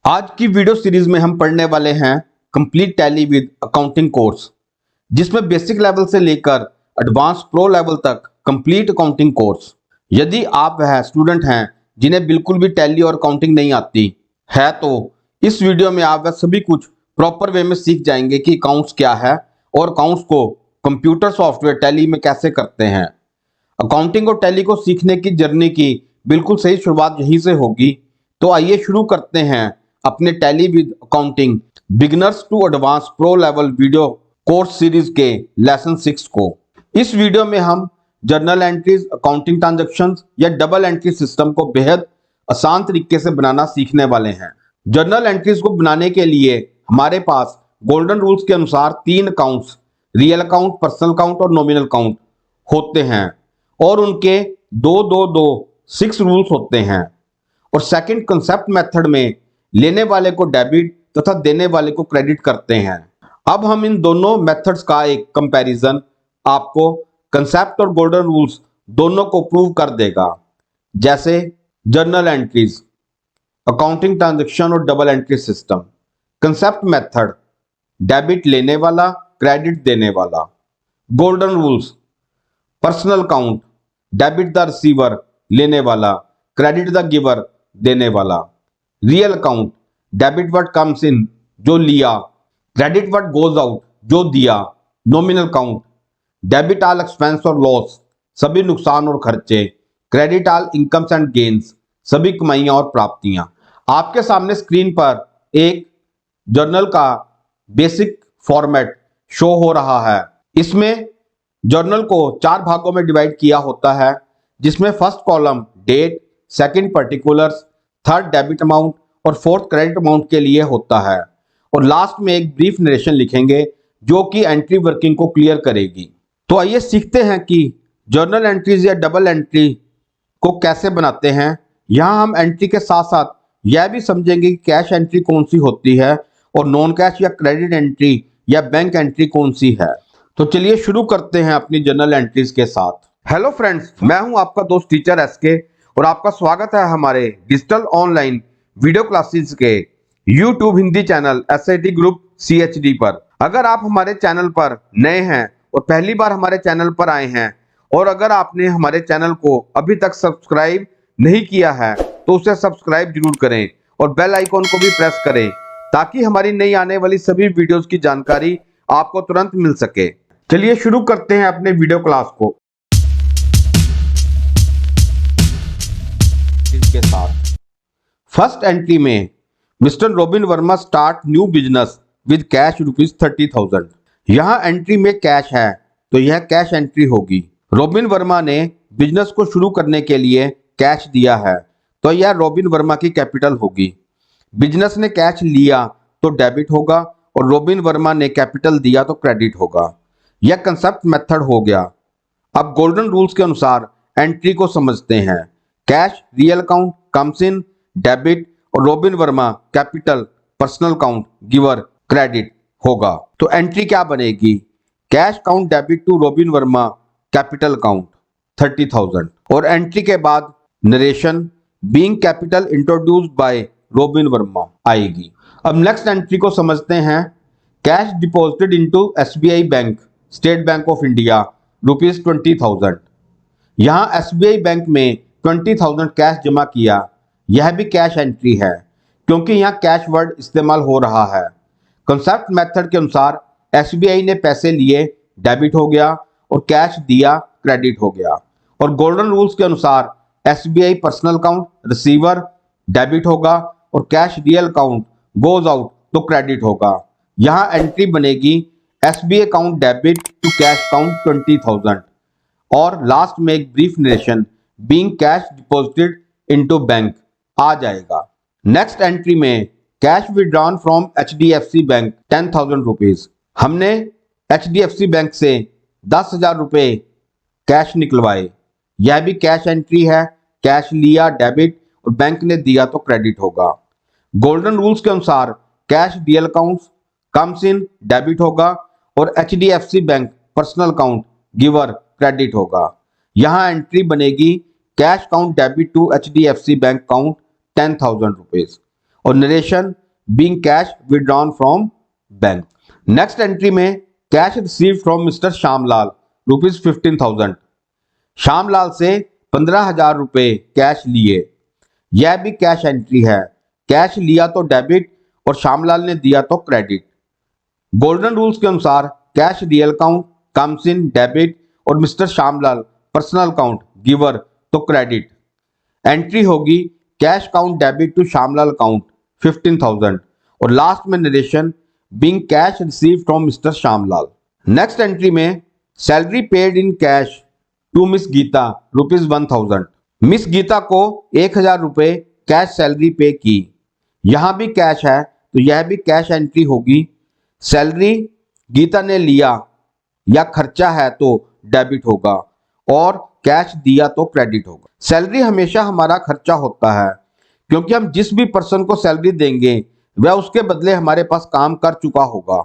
आज की video series में हम पढ़ने वाले हैं complete tally with accounting course, जिसमें बेसिक लेवल से लेकर एडवांस प्रो लेवल तक कंप्लीट अकाउंटिंग कोर्स। यदि आप वह स्टूडेंट हैं जिन्हें बिल्कुल भी टैली और अकाउंटिंग नहीं आती है, तो इस वीडियो में आप वह सभी कुछ प्रॉपर वे में सीख जाएंगे कि अकाउंट्स क्या है और अकाउंट्स को कंप्यूटर सॉफ्टवेयर टैली में कैसे करते हैं। अकाउंटिंग और टैली को सीखने की जर्नी की बिल्कुल सही शुरुआत यहीं से होगी। तो आइए शुरू करते हैं अपने Tally with accounting beginners to advance pro level video course series के लेसन 6 को। इस वीडियो में हम जर्नल एंट्रीज, अकाउंटिंग ट्रांजैक्शंस या डबल एंट्री सिस्टम को बेहद आसान तरीके से बनाना सीखने वाले हैं। जर्नल एंट्रीज को बनाने के लिए हमारे पास गोल्डन रूल्स के अनुसार 3 accounts, real account, personal account और नॉमिनल अकाउंट होते हैं और उनके 6 रूल्स होते हैं। और सेकंड कंसेप्ट मेथड में लेने वाले को डेबिट तथा देने वाले को क्रेडिट करते हैं। अब हम इन दोनों मेथड्स का एक कंपैरिजन आपको कंसेप्ट और गोल्डन रूल्स दोनों को प्रूव कर देगा। जैसे जर्नल एंट्रीज, अकाउंटिंग ट्रांजैक्शन और double entry system. Concept method debit लेने वाला, क्रेडिट देने वाला। Golden rules personal account debit the receiver लेने वाला, क्रेडिट द गिवर देने वाला। Real account debit what comes in जो लिया, क्रेडिट व्हाट गोज आउट जो दिया। Nominal account debit all expense और लॉस सभी नुकसान और खर्चे, credit all incomes and gains सभी कमाइयां और प्राप्तियां। आपके सामने स्क्रीन पर एक जर्नल का बेसिक फॉर्मेट शो हो रहा है। इसमें जर्नल को 4 भागों में डिवाइड किया होता है, जिसमें first column date, second particulars, third debit amount और फोर्थ क्रेडिट अमाउंट के लिए होता है। और लास्ट में एक ब्रीफ नरेशन लिखेंगे जो कि एंट्री वर्किंग को क्लियर करेगी। तो आइए सीखते हैं कि जर्नल एंट्रीज या डबल एंट्री को कैसे बनाते हैं। यहाँ हम एंट्री के साथ साथ यह भी समझेंगे कि कैश एंट्री कौन सी होती है और नॉन कैश या क्रेडिट एंट्री या बैंक एंट्री कौन सी है। तो चलिए शुरू करते हैं अपनी जर्नल एंट्रीज के साथ। हेलो फ्रेंड्स, मैं हूं आपका दोस्त टीचर एसके और आपका स्वागत है हमारे डिजिटल ऑनलाइन वीडियो क्लासेस के YouTube Hindi channel SIT group CHD पर। अगर आप हमारे चैनल पर नए हैं और पहली बार हमारे चैनल पर आए हैं और अगर आपने हमारे चैनल को अभी तक सब्सक्राइब नहीं किया है तो उसे सब्सक्राइब जरूर करें और बेल आइकॉन को भी प्रेस करें ताकि हमारी नई आने वाली सभी वीडियोस की जानकारी आपको तुरंत मिल सके। चलिए शुरू करते हैं अपने वीडियो क्लास को इसके साथ। फर्स्ट एंट्री में mister robin Verma start new business with cash ₹30,000। यहाँ एंट्री में कैश है तो यह कैश एंट्री होगी। रॉबिन वर्मा ने बिजनेस को शुरू करने के लिए कैश दिया है तो यह रॉबिन वर्मा की कैपिटल होगी। बिजनेस ने कैश लिया तो डेबिट होगा और रॉबिन वर्मा ने कैपिटल दिया तो क्रेडिट होगा। यह कंसेप्ट मेथड हो गया। अब गोल्डन रूल्स के अनुसार एंट्री को समझते हैं। Cash real account comes in, debit और Robin Verma capital, personal account giver credit होगा। तो एंट्री क्या बनेगी? Cash account debit to Robin Verma capital account 30,000 और एंट्री के बाद narration being capital introduced by Robin Verma आएगी। अब नेक्स्ट एंट्री को समझते हैं। Cash deposited into SBI bank, state bank of India ₹20,000। यहाँ SBI बैंक में 20,000 कैश जमा किया। यह भी कैश एंट्री है क्योंकि यहाँ कैश वर्ड इस्तेमाल हो रहा है। कंसेप्ट मेथड के अनुसार SBI ने पैसे लिए, डेबिट हो गया और कैश दिया, क्रेडिट हो गया। और गोल्डन रूल्स के अनुसार SBI personal account receiver debit होगा और cash real account goes out तो क्रेडिट होगा। यहाँ एंट्री बनेगी SBI account debit to cash account 20,000 और लास्ट में एक brief narration being cash deposited into bank आ जाएगा। नेक्स्ट एंट्री में cash withdrawn from HDFC bank 10,000 rupees. हमने HDFC बैंक से 10,000 रुपए कैश निकलवाए। यह भी कैश एंट्री है। कैश लिया डेबिट और बैंक ने दिया तो क्रेडिट होगा। गोल्डन रूल्स के अनुसार cash real accounts comes in, debit होगा और HDFC bank personal account giver credit होगा। यहाँ एंट्री बनेगी cash account debit to HDFC bank account 10,000 rupees और narration being cash withdrawn from bank. Next entry में cash receive from mister Shyamlal ₹15,000। Shyamlal से 15,000 रुपए cash लिए, यह भी कैश एंट्री है। कैश लिया तो डेबिट और श्यामलाल ने दिया तो क्रेडिट। गोल्डन रूल्स के अनुसार cash real account comes in debit और mister Shyamlal personal account giver तो क्रेडिट। एंट्री होगी cash count debit to Shyamlal account 15,000 और लास्ट में narration being cash receive from mister Shyamlal. Next entry में salary paid in cash to miss Geeta ₹1,000। Miss Geeta को 1,000 रुपए cash salary पे की, यहां भी कैश है तो यह भी कैश एंट्री होगी। सैलरी गीता ने लिया या खर्चा है तो डेबिट होगा और कैश दिया तो क्रेडिट होगा। सैलरी हमेशा हमारा खर्चा होता है क्योंकि हम जिस भी पर्सन को सैलरी देंगे वह उसके बदले हमारे पास काम कर चुका होगा,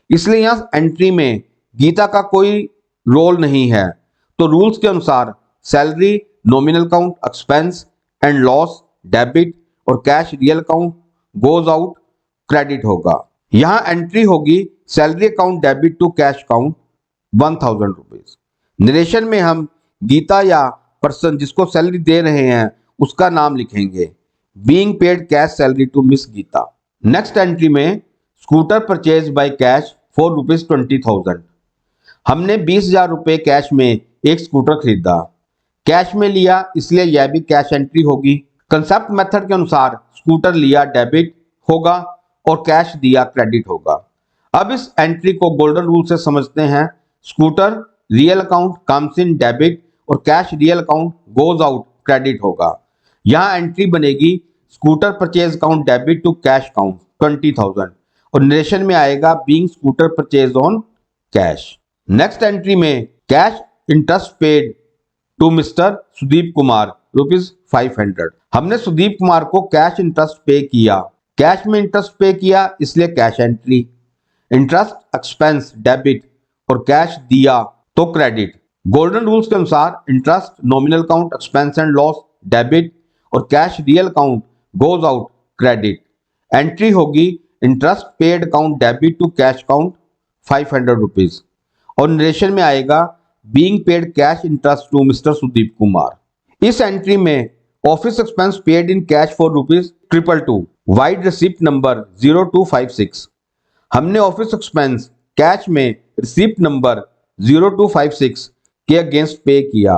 इसलिए यहां एंट्री में गीता का कोई रोल नहीं है। तो रूल्स के अनुसार salary nominal account expense and loss debit और cash real account goes out credit होगा। यहां एंट्री होगी salary account debit to cash account 1,000 rupees. Narration में हम गीता या पर्सन जिसको सैलरी दे रहे हैं उसका नाम लिखेंगे, being paid cash salary to miss Geeta. Next entry में scooter purchase by cash for ₹20,000। हमने 20,000 रुपए कैश में एक स्कूटर खरीदा, कैश में लिया इसलिए यह भी कैश एंट्री होगी। कंसेप्ट मेथड के अनुसार स्कूटर लिया डेबिट होगा और कैश दिया क्रेडिट होगा। अब इस एंट्री को गोल्डन रूल से समझते हैं। Scooter real account comes in debit और cash real account goes out credit होगा। यहां एंट्री बनेगी scooter purchase account debit to cash account 20,000 और नरेशन में आएगा being scooter purchase on cash. Next entry में cash interest paid to mister Sudeep Kumar ₹500। हमने सुदीप कुमार को कैश इंटरेस्ट पे किया, कैश में इंटरेस्ट पे किया इसलिए cash entry. Interest expense debit और कैश दिया तो क्रेडिट। गोल्डन रूल्स के अनुसार interest nominal account expense and loss debit और cash real account goes out credit. Entry होगी interest paid account debit to cash account 500 rupees और narration में आएगा being paid cash interest to mister Sudeep Kumar. इस entry में office expense paid in cash for ₹222 vide receipt number 0256। हमने office expense cash में receipt number 0256 के against pay किया।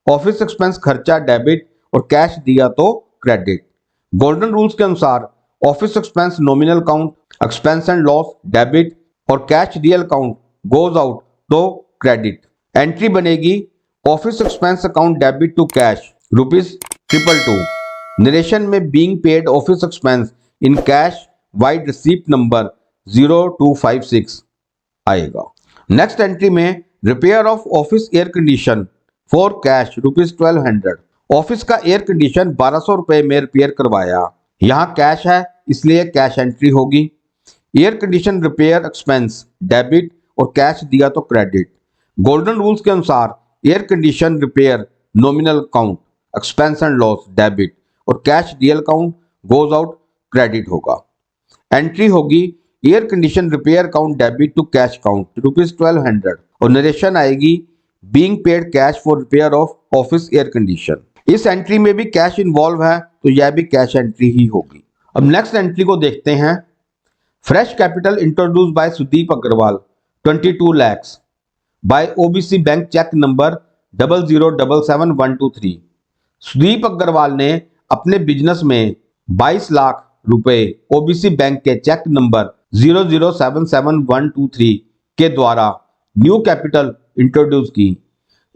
Office expense खर्चा डेबिट और कैश दिया तो क्रेडिट। गोल्डन रूल्स के अनुसार office expense nominal account expense and loss debit और cash real account goes out तो क्रेडिट। एंट्री बनेगी office expense account debit to cash ₹222। Narration में being paid office expense in cash vide receipt number 0256 आएगा। Next entry में repair of office air condition for cash ₹1200। Office का air condition 1200 रुपए में repair करवाया, यहाँ cash है इसलिए कैश एंट्री होगी। Air condition repair expense debit और कैश दिया तो क्रेडिट। गोल्डन रूल्स के अनुसार air condition repair nominal account expense and loss debit और cash real account goes out credit होगा। एंट्री होगी air condition repair account debit to cash account ₹1200 और narration आएगी being paid cash for repair of office air condition. इस entry में भी cash involve है तो यह भी कैश एंट्री ही होगी। अब नेक्स्ट एंट्री को देखते हैं। Fresh capital introduce by Sudeep Agarwal 22 lakhs by OBC bank cheque number 00777123। Sudeep Agarwal ने अपने बिजनेस में 22 लाख रुपए ओबीसी बैंक के चेक नंबर 00777123 के द्वारा न्यू कैपिटल इंट्रोड्यूस की।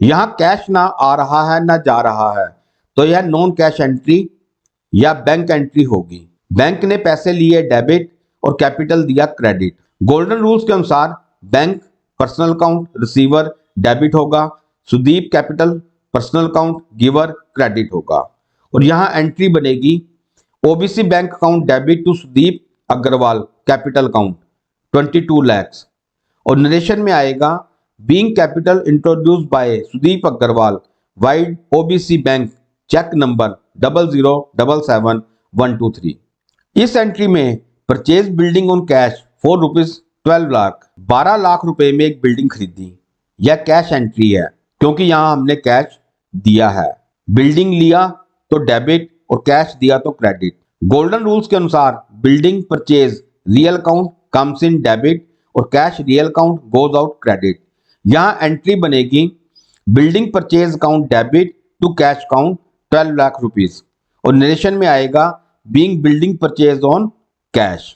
यहां कैश ना आ रहा है ना जा रहा है तो यह नॉन कैश एंट्री या बैंक एंट्री होगी। बैंक ने पैसे लिए डेबिट और कैपिटल दिया क्रेडिट। गोल्डन रूल्स के अनुसार bank personal account receiver debit होगा, Sudeep capital personal account giver credit होगा और यहां एंट्री बनेगी OBC bank account debit to Sudeep Agarwal capital account 22 lakhs और नरेशन में आएगा being capital introduce by Sudeep Agarwal vide OBC bank cheque number 00777123। इस एंट्री में purchase building on cash for ₹12 lakh, 12 lakh रुपए में एक बिल्डिंग खरीदी। यह कैश एंट्री है क्योंकि यहां हमने कैश दिया है। बिल्डिंग लिया तो डेबिट और कैश दिया तो क्रेडिट। गोल्डन रूल्स के अनुसार building purchase real account comes in debit और cash real account goes out credit. यहां एंट्री बनेगी building purchase account debit to cash account 12 lakh rupees और नरेशन में आएगा being building purchase on cash.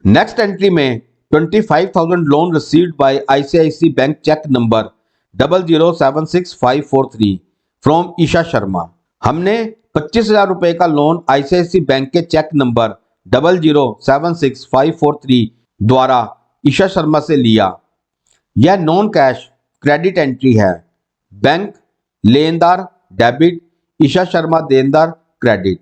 Next entry में 25,000 loan received by ICICI bank cheque number 0076543 from Isha Sharma. हमने 25,000 रुपए का loan ICICI bank के चेक नंबर 0076543 द्वारा ईशा शर्मा से लिया। यह नॉन कैश क्रेडिट एंट्री है। बैंक लेनदार डेबिट, ईशा शर्मा देनदार क्रेडिट।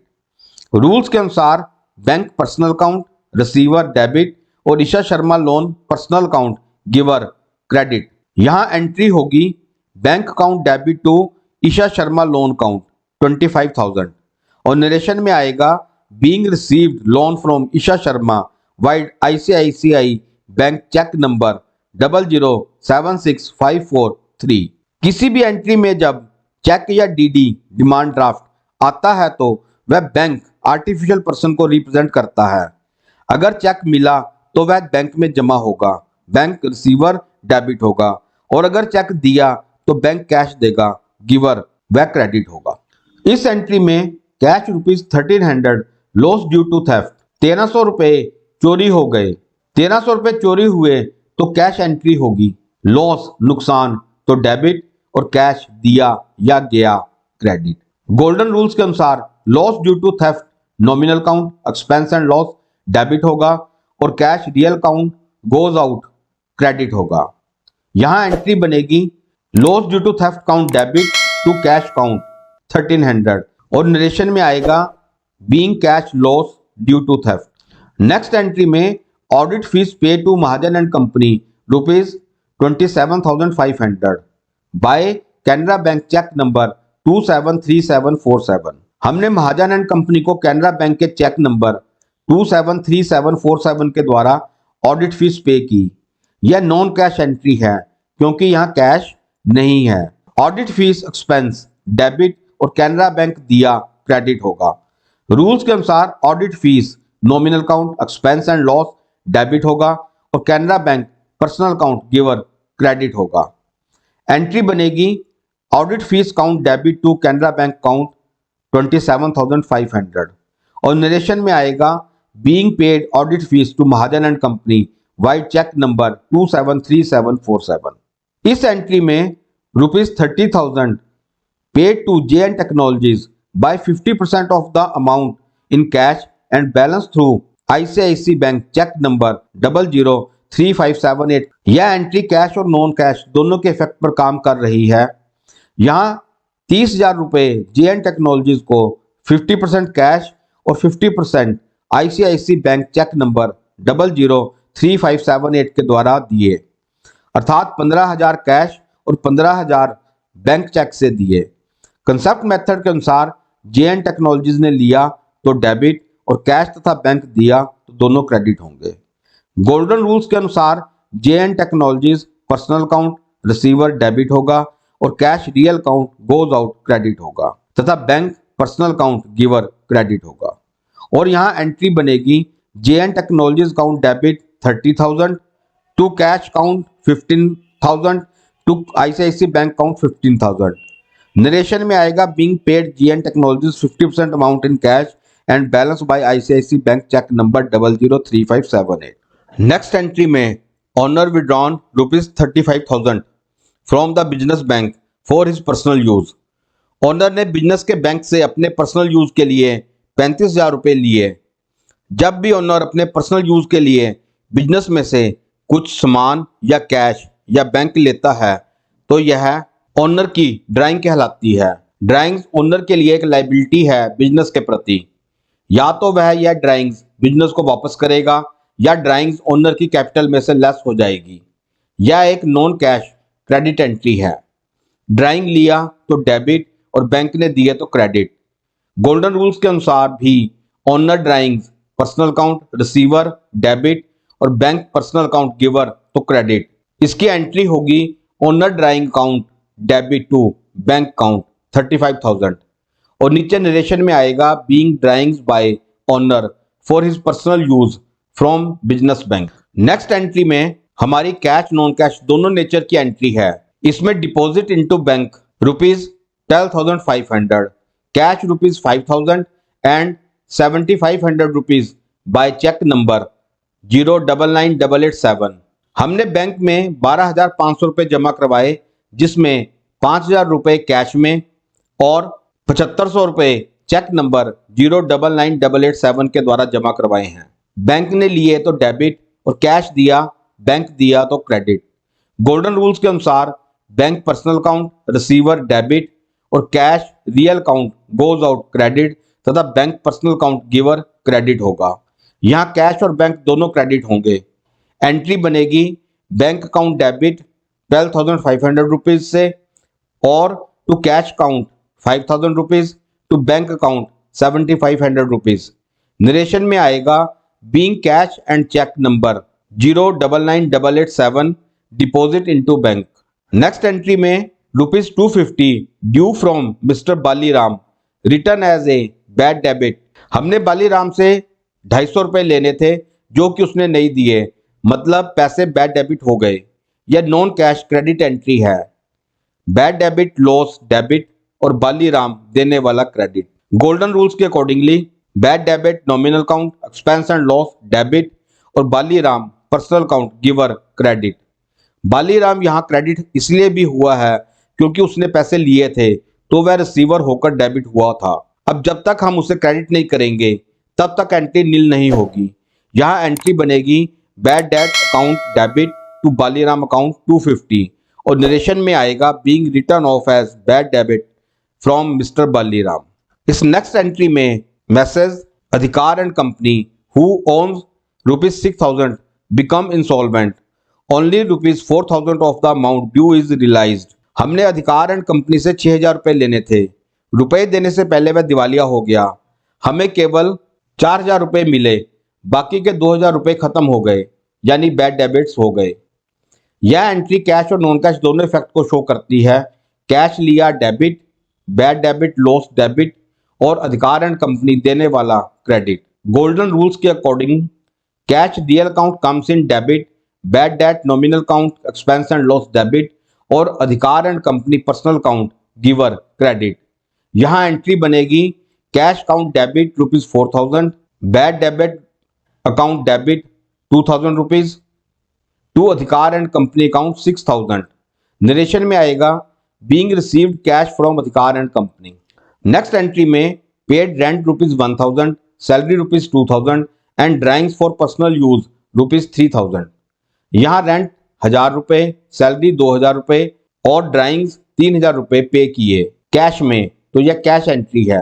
रूल्स के अनुसार bank personal account receiver debit और Isha Sharma loan personal account giver credit. यहां एंट्री होगी bank account debit to Isha Sharma loan account 25,000 और नरेशन में आएगा being received loan from Isha Sharma vide ICICI bank cheque number 0076543। किसी भी एंट्री में जब चेक या डीडी डिमांड ड्राफ्ट आता है तो वह बैंक आर्टिफिशियल पर्सन को रिप्रेजेंट करता है। अगर चेक मिला तो वह बैंक में जमा होगा, बैंक रिसीवर डेबिट होगा और अगर चेक दिया तो बैंक कैश देगा, गिवर वह क्रेडिट होगा। इस एंट्री में cash ₹1300 loss due to theft, 1300 रुपए चोरी हो गए। 1300 रुपए चोरी हुए तो कैश एंट्री होगी, लॉस नुकसान तो डेबिट और कैश दिया या गया क्रेडिट। गोल्डन रूल्स के अनुसार loss due to theft nominal account expense and loss debit होगा और cash real account goes out credit होगा। यहां एंट्री बनेगी loss due to theft account debit to cash account 1300 और नरेशन में आएगा being cash loss due to theft. Next entry में audit fee pay to Mahajan and company ₹27,500 by Canara bank cheque number 273747। हमने Mahajan and company को Canara bank के cheque number 273747 के द्वारा audit fee पे की। यह नॉन कैश एंट्री है क्योंकि यहां कैश नहीं है। ऑडिट फीस एक्सपेंस डेबिट और कैनरा बैंक दिया क्रेडिट होगा। रूल्स के अनुसार audit fee nominal account expense and loss debit होगा और Canara bank personal account giver credit होगा। एंट्री बनेगी audit fee account debit to Canara bank account 27,500 और नरेशन में आएगा being paid audit fee to Mahajan and company vide cheque number 273747। इस entry में ₹30,000 paid to JN technologies by 50% of the amount in cash and balance through ICICI bank cheque number 003578। यह entry cash और non cash दोनों के effect पर काम कर रही है। यहाँ 30,000 रुपए JN टेक्नोलॉजीज को 50% कैश और 50% ICICI बैंक चेक नंबर 003578 के द्वारा दिए, अर्थात 15,000 कैश और 15,000 बैंक चेक से दिए। कंसेप्ट मेथड के अनुसार JN टेक्नोलॉजीज ने लिया तो डेबिट और कैश तथा बैंक दिया तो दोनों क्रेडिट होंगे। गोल्डन रूल्स के अनुसार JN technologies personal account receiver debit होगा और cash real account goes out credit होगा तथा bank personal account giver credit होगा। और यहाँ एंट्री बनेगी JN technologies account debit 30,000 to cash account 15,000 to ICICI bank account 15,000। Narration में आएगा being paid JN technologies 50% amount in cash and balance by ICICI bank cheque number 003578। Next entry में owner withdrawn ₹35,000 from the business bank for his personal use. Owner ने business के bank से अपने personal use के लिए 35,000 रुपए लिए। जब भी ओनर अपने पर्सनल यूज के लिए बिजनेस में से कुछ सामान या कैश या बैंक लेता है तो यह ओनर की ड्राइंग कहलाती है। ड्राइंग्स ओनर के लिए एक लायबिलिटी है बिजनेस के प्रति। या तो वह यह ड्राइंग्स बिजनेस को वापस करेगा या ड्राइंग्स ओनर की कैपिटल में से लेस हो जाएगी। यह एक नॉन कैश क्रेडिट एंट्री है। ड्राइंग लिया तो डेबिट और बैंक ने दिए तो क्रेडिट। गोल्डन रूल्स के अनुसार भी owner drawings personal account receiver debit और बैंक पर्सनल अकाउंट गिवर तो क्रेडिट। इसकी एंट्री होगी owner drawing account debit to bank account 35,000 और नीचे नरेशन में आएगा being drawings by owner for his personal use from business bank. Next entry में हमारी कैश नॉन कैश दोनों नेचर की एंट्री है। इसमें deposit into bank ₹12,500, cash ₹5,000 and 7,500 rupees by cheque number 099887। हमने बैंक में 12,500 रुपये जमा करवाए, जिसमें 5,000 रुपये कैश में और 7,500 रुपये चेक नंबर 099887 के द्वारा जमा करवाए हैं। बैंक ने लिए तो डेबिट और कैश दिया, बैंक दिया तो क्रेडिट। गोल्डन रूल्स के अनुसार bank personal account receiver debit और cash real account goes out credit तथा bank personal account giver credit होगा। यहाँ कैश और बैंक दोनों क्रेडिट होंगे। एंट्री बनेगी बैंक अकाउंट डेबिट 12,500 रुपीज से और to cash account 5,000 rupees to bank account 7,500 rupees. Narration में आएगा being cash and cheque number 099887 deposit into bank. Next entry में ₹250 due from mister Baliram return as a bad debit. हमने बालीराम से 250 रुपये लेने थे जो कि उसने नहीं दिए, मतलब पैसे बैड डेबिट हो गए। यह नॉन कैश क्रेडिट एंट्री है। बैड डेबिट लॉस डेबिट और बालीराम देने वाला क्रेडिट। गोल्डन रूल्स के accordingly bad debit nominal account expense and loss debit और Baliram personal account giver credit. Baliram यहाँ क्रेडिट इसलिए भी हुआ है क्योंकि उसने पैसे लिए थे तो वह रिसीवर होकर डेबिट हुआ था। अब जब तक हम उसे क्रेडिट नहीं करेंगे तब तक एंट्री नील नहीं होगी। यहाँ एंट्री बनेगी bad debt account debit to Baliram account 250 और नरेशन में आएगा being return of as bad debit from mister Baliram. इस नेक्स्ट एंट्री में messrs Adhikar and company who owns ₹6,000 become insolvent, only ₹4,000 of the amount due is realised. हमने Adhikar and company से 6,000 रुपये लेने थे। रुपए देने से पहले वह दिवालिया हो गया। हमें केवल 4,000 रुपये मिले, बाकी के 2,000 रुपये खत्म हो गए, यानी बैड डेबिट्स हो गए। यह एंट्री कैश और नॉन कैश दोनों इफेक्ट को शो करती है। कैश लिया debit, bad debit loss debit और अधिकार एंड कंपनी देने वाला क्रेडिट। गोल्डन रूल्स के according cash real account comes in debit, bad debt nominal account expense and loss debit और Adhikar and company personal account giver credit. यहाँ entry बनेगी cash account debit ₹4,000, bad debit account debit 2,000 rupees to अधिकार and company account 6,000। Narration में आएगा being received cash from अधिकार and company. Next entry में paid rent ₹1,000, salary ₹2,000 and drawings for personal use ₹3,000। यहाँ rent 1,000 रुपये, salary 2,000 रुपये और drawings 3,000 रुपये पे किए कैश में, तो यह कैश एंट्री है।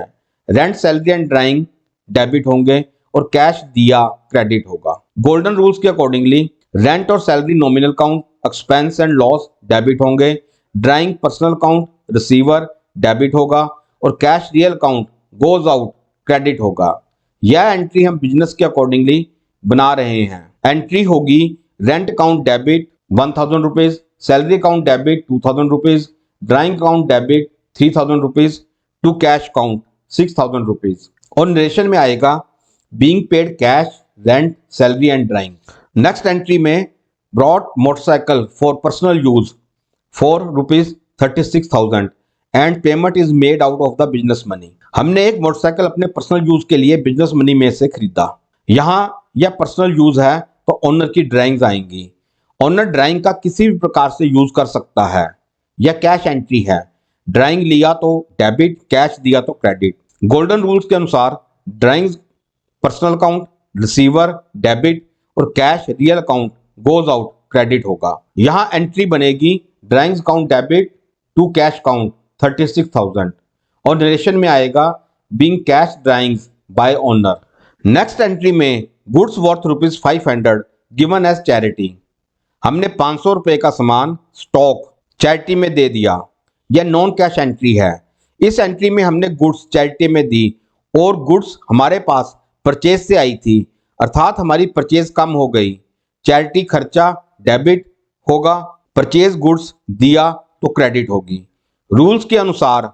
Rent salary and drawing debit होंगे और कैश दिया क्रेडिट होगा। गोल्डन रूल्स के अकॉर्डिंगली रेंट और salary nominal account expense and loss debit होंगे, drawing personal account receiver debit होगा और cash real account goes out credit होगा। यह एंट्री हम बिजनेस के अकॉर्डिंगली बना रहे हैं। एंट्री होगी rent account debit 1,000 rupees, salary account debit 2,000 rupees, drawing account debit 3,000 rupees to cash account 6,000 rupees और नरेशन में आएगा being paid cash rent salary and drawing. Next entry में brought motorcycle for personal use for ₹36,000 and payment is made out of the business money. हमने एक motorcycle अपने personal use के लिए business money में से खरीदा। यहाँ यह पर्सनल यूज है तो ओनर की ड्राइंग्स आएंगी। ओनर ड्राइंग का किसी भी प्रकार से यूज कर सकता है। यह कैश एंट्री है। ड्राइंग लिया तो डेबिट, कैश दिया तो क्रेडिट। गोल्डन रूल्स के अनुसार drawings personal account receiver debit और cash real account goes out credit होगा। यहाँ एंट्री बनेगी drawings account debit to cash account 36,000 और नरेशन में आएगा being cash drawings by owner. Next entry में goods worth ₹500 given as charity. हमने 500 रुपये का सामान स्टॉक चैरिटी में दे दिया। यह नॉन कैश एंट्री है। इस एंट्री में हमने गुड्स चैरिटी में दी और गुड्स हमारे पास परचेज से आई थी, अर्थात हमारी परचेज कम हो गई। चैरिटी खर्चा डेबिट होगा, परचेज गुड्स दिया तो क्रेडिट होगी। रूल्स के अनुसार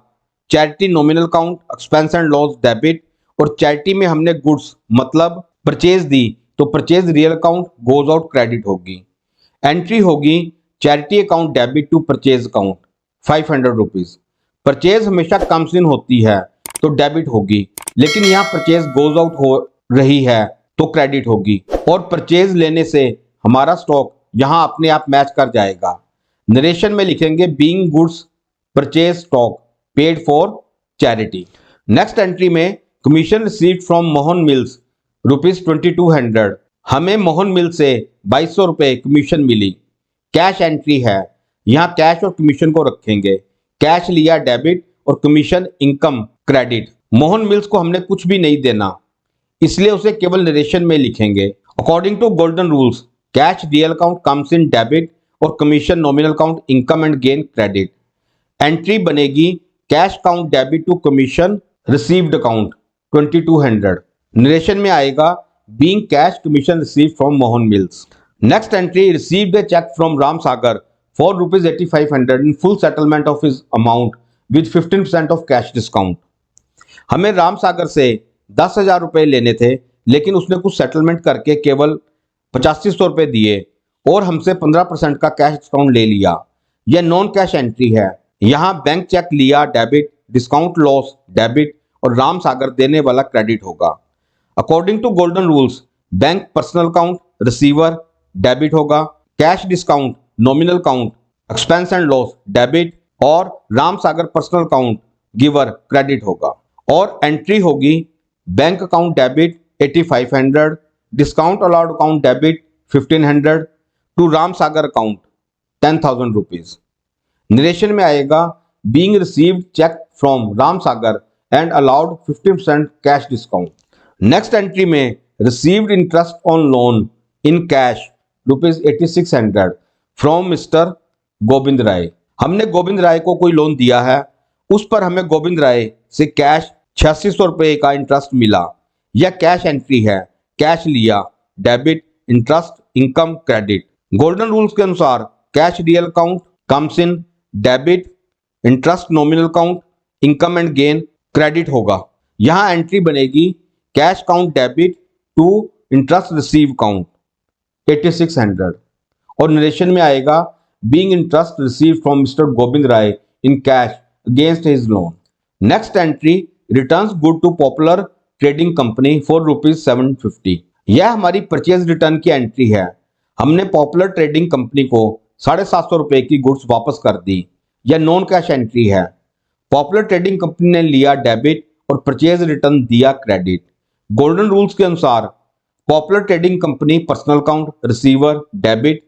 charity nominal account expense and loss debit, और चैरिटी में हमने गुड्स मतलब परचेज दी तो purchase real account goes out credit होगी। एंट्री होगी charity account debit to purchase account 500 rupees. Purchase हमेशा कम्स इन होती है तो डेबिट होगी, लेकिन यहाँ परचेज गोज आउट हो रही है तो क्रेडिट होगी, और परचेज लेने से हमारा स्टॉक यहाँ अपने आप मैच कर जाएगा। नरेशन में लिखेंगे being goods purchase stock paid for charity. Next entry में commission received from Mohan Mills ₹2200। हमें मोहन मिल से 2200 रुपये कमीशन मिली। कैश एंट्री है, यहाँ कैश और कमीशन को रखेंगे। कैश लिया डेबिट और commission income credit. Mohan mills को हमने कुछ भी नहीं देना, इसलिए उसे केवल नरेशन में लिखेंगे। According to golden rules cash real account comes in debit और commission nominal account income and gain credit. Entry बनेगी cash account debit to commission received account 2200। Narration में आएगा being cash commission received from Mohan Mills. Next entry received a cheque from Ram Sagar for ₹8500 in full settlement of his amount with 15% of cash discount. हमें राम सागर से 10,000 रुपये लेने थे, लेकिन उसने कुछ सेटलमेंट करके केवल 8500 रुपये दिए और हमसे 15% का कैश डिस्काउंट ले लिया। यह नॉन कैश एंट्री है। यहाँ बैंक चेक लिया डेबिट, डिस्काउंट लॉस डेबिट और राम सागर देने वाला क्रेडिट होगा। According to golden rules bank personal account receiver debit होगा, cash discount nominal account expense and loss debit और Ram Sagar personal account giver credit होगा। और एंट्री होगी bank account debit 8500, discount allowed account debit 1500 to Ram Sagar account 10,000 rupees. Narration में आएगा being received cheque from Ram Sagar and allowed 50% cash discount. Next entry में received interest on loan in cash ₹8600 from mister Govind Rai. हमने गोविंद राय को कोई loan दिया है, उस पर हमें गोविंद राय से कैश 8600 रुपये का इंटरेस्ट मिला। यह कैश एंट्री है। कैश लिया debit, interest income credit. Golden rules के अनुसार cash real account comes in debit, interest nominal account income and gain credit होगा। यहाँ एंट्री बनेगी cash account debit to interest receive account 8600 और नरेशन में आएगा being interest receive from mister Govind Rai in cash against his loan. Next entry returns good to popular trading company for ₹750। यह हमारी purchase return की entry है। हमने popular trading company को 750 रुपये की गुड्स वापस कर दी। यह नॉन कैश एंट्री है। पॉपुलर ट्रेडिंग कंपनी ने लिया डेबिट और परचेज रिटर्न दिया क्रेडिट। गोल्डन रूल्स के अनुसार popular trading company personal account receiver debit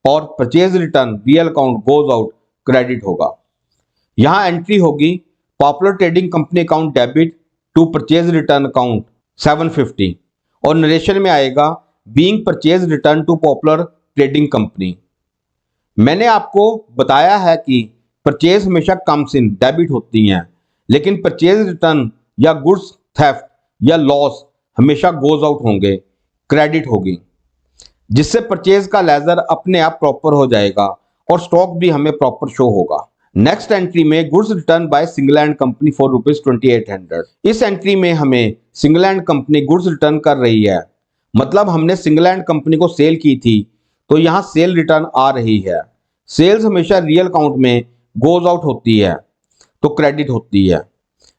और purchase return real account goes out credit होगा। यहाँ एंट्री होगी popular trading company account debit to purchase return account 750 और नरेशन में आएगा being purchase return to popular trading company. मैंने आपको बताया है कि परचेज हमेशा कम्स इन डेबिट होती हैं, लेकिन परचेज रिटर्न या गुड्स थेफ्ट या लॉस हमेशा गोज आउट होंगे, क्रेडिट होगी, जिससे परचेज का लेजर अपने आप प्रॉपर हो जाएगा और स्टॉक भी हमें प्रॉपर शो होगा। नेक्स्ट एंट्री में goods return by single hand company for ₹2800। इस एंट्री में हमें single hand company goods return कर रही है, मतलब हमने सिंगल हैंड कंपनी को सेल की थी तो यहाँ सेल रिटर्न आ रही है। सेल्स हमेशा रियल अकाउंट में गोज आउट होती है तो क्रेडिट होती है,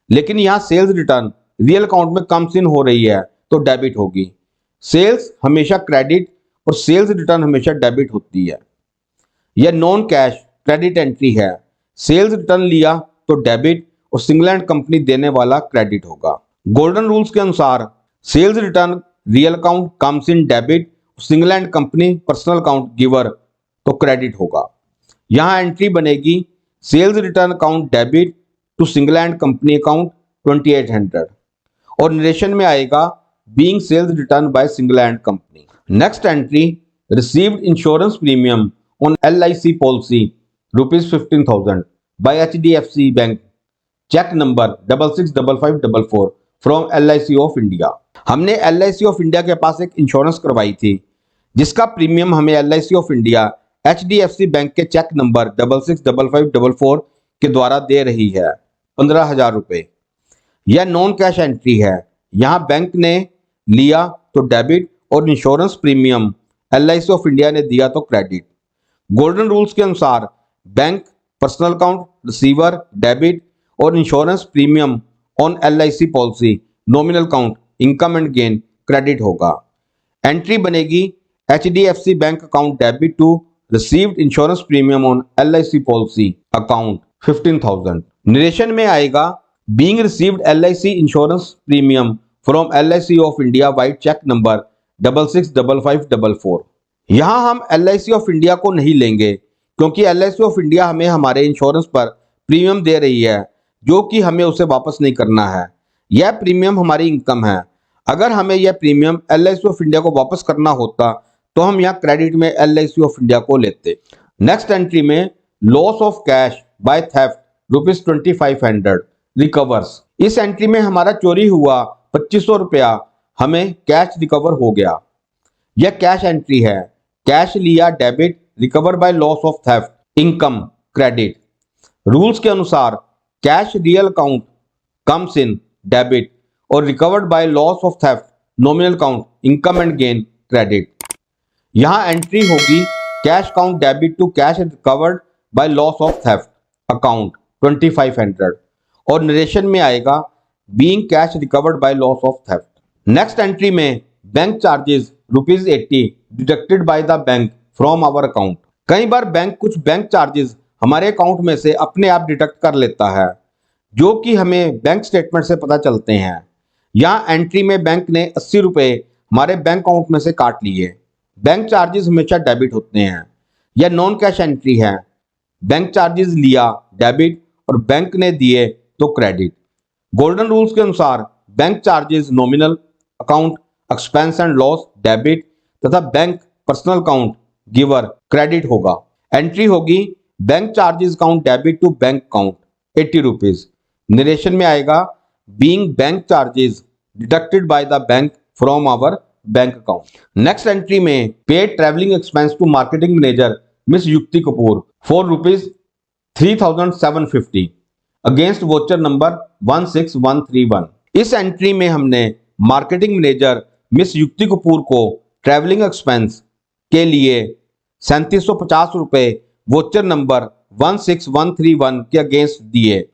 लेकिन यहाँ सेल्स रिटर्न रियल अकाउंट में कम्स इन हो रही है तो डेबिट होगी। सेल्स हमेशा क्रेडिट और सेल्स रिटर्न हमेशा डेबिट होती है। यह नॉन कैश क्रेडिट एंट्री है। सेल्स रिटर्न लिया तो डेबिट और सिंगल हैंड कंपनी देने वाला क्रेडिट होगा। गोल्डन रूल्स के अनुसार sales return real account comes in debit, single hand company personal account giver तो क्रेडिट होगा। यहाँ एंट्री बनेगी sales return account debit to single hand company account 2800 और नरेशन में आएगा being sales return by single hand company. Next entry received insurance premium on LIC policy ₹15,000 by HDFC bank, cheque number 665544 from LIC of India. हमने LIC of India के पास एक insurance करवाई थी जिसका प्रीमियम हमें LIC of India HDFC bank के cheque number 665544 के द्वारा दे रही है 15,000 रुपये। यह नॉन कैश एंट्री है। यहाँ बैंक ने लिया तो डेबिट और insurance premium LIC of India ने दिया तो क्रेडिट। गोल्डन रूल्स के अनुसार bank personal account receiver debit और insurance premium on LIC policy nominal account income and gain credit होगा। एंट्री बनेगी HDFC bank account debit to received insurance premium on LIC policy account 15,000। Narration में आएगा being received LIC insurance premium from LIC of India vide cheque number 665544। यहाँ हम LIC of India को नहीं लेंगे क्योंकि LIC ऑफ इंडिया हमें हमारे इंश्योरेंस पर प्रीमियम दे रही है जो कि हमें उसे वापस नहीं करना है। यह प्रीमियम हमारी इनकम है। अगर हमें यह प्रीमियम LIC ऑफ इंडिया को वापस करना होता तो हम यहाँ क्रेडिट में LIC ऑफ इंडिया को लेते। नेक्स्ट एंट्री में loss of cash by theft ₹2500 recovers. इस एंट्री में हमारा चोरी हुआ 2500 रुपया हमें कैश रिकवर हो गया। यह कैश एंट्री है। कैश लिया debit recover by loss of theft income credit. Rules के अनुसार cash real account comes in debit और recovered by loss of theft nominal account income and gain credit. यहां entry होगी cash account debit to cash recovered by loss of theft account 2500 और narration में आएगा being cash recovered by loss of theft. Next entry में bank charges ₹80 deducted by the bank from our account. कई बार bank कुछ bank charges हमारे account में से अपने आप डिडक्ट कर लेता है जो कि हमें बैंक स्टेटमेंट से पता चलते हैं। यहाँ एंट्री में बैंक ने 80 रुपये हमारे बैंक अकाउंट में से काट लिए। बैंक चार्जेस हमेशा डेबिट होते हैं। यह नॉन कैश एंट्री है। बैंक चार्जेस लिया डेबिट और बैंक ने दिए तो क्रेडिट। गोल्डन रूल्स के अनुसार bank charges nominal account expense and loss debit तथा bank personal account giver credit होगा। एंट्री होगी bank charges account debit to bank account 80 rupees. Narration में आएगा being bank charges deducted by the bank from our bank account. Next entry में paid travelling expense to marketing manager miss Yukti Kapoor ₹3,750 against voucher number 16131। इस entry में हमने marketing manager miss Yukti Kapoor को travelling expense के लिए 3750 रुपये वोचर नंबर 16131 के against दिए।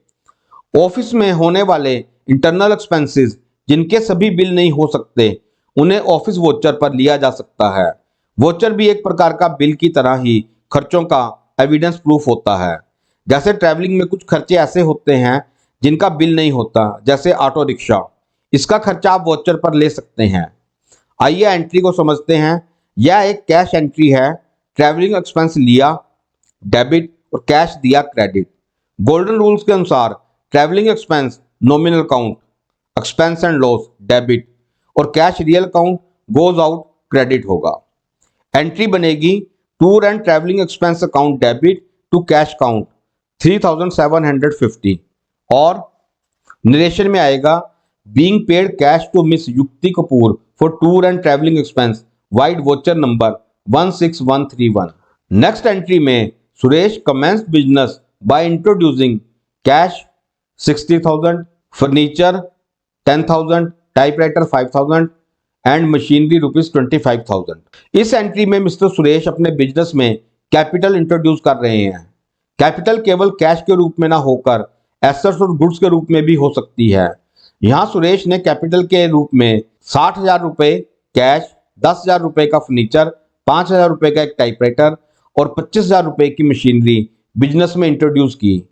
ऑफिस में होने वाले इंटरनल एक्सपेंसेस जिनके सभी बिल नहीं हो सकते उन्हें ऑफिस वोचर पर लिया जा सकता है। वोचर भी एक प्रकार का बिल की तरह ही खर्चों का एविडेंस प्रूफ होता है। जैसे ट्रैवलिंग में कुछ खर्चे ऐसे होते हैं जिनका बिल नहीं होता, जैसे ऑटो रिक्शा, इसका खर्चा आप वोचर पर ले सकते हैं। आइए एंट्री को समझते हैं। यह एक कैश एंट्री है। ट्रैवलिंग एक्सपेंस लिया डेबिट और कैश दिया क्रेडिट। गोल्डन रूल्स के अनुसार travelling expense nominal account expense and loss debit और cash real account goes out credit होगा। एंट्री बनेगी tour and travelling expense account debit to cash account 3,750 और narration में आएगा being paid cash to miss Yukti Kapoor for tour and travelling expense vide voucher number 16131। Next entry में Suresh commenced business by introducing cash 60,000, furniture 10,000, typewriter 5,000 and machinery ₹25,000। इस entry में mister Suresh अपने business में capital introduce कर रहे हैं। कैपिटल केवल कैश के रूप में ना होकर एसेट्स और गुड्स के रूप में भी हो सकती है। यहाँ सुरेश ने कैपिटल के रूप में 60,000 रुपये कैश, 10,000 रुपये का फर्नीचर, 5,000 रुपये का एक टाइपराइटर और 25,000 रुपये की मशीनरी बिजनेस में इंट्रोड्यूस की।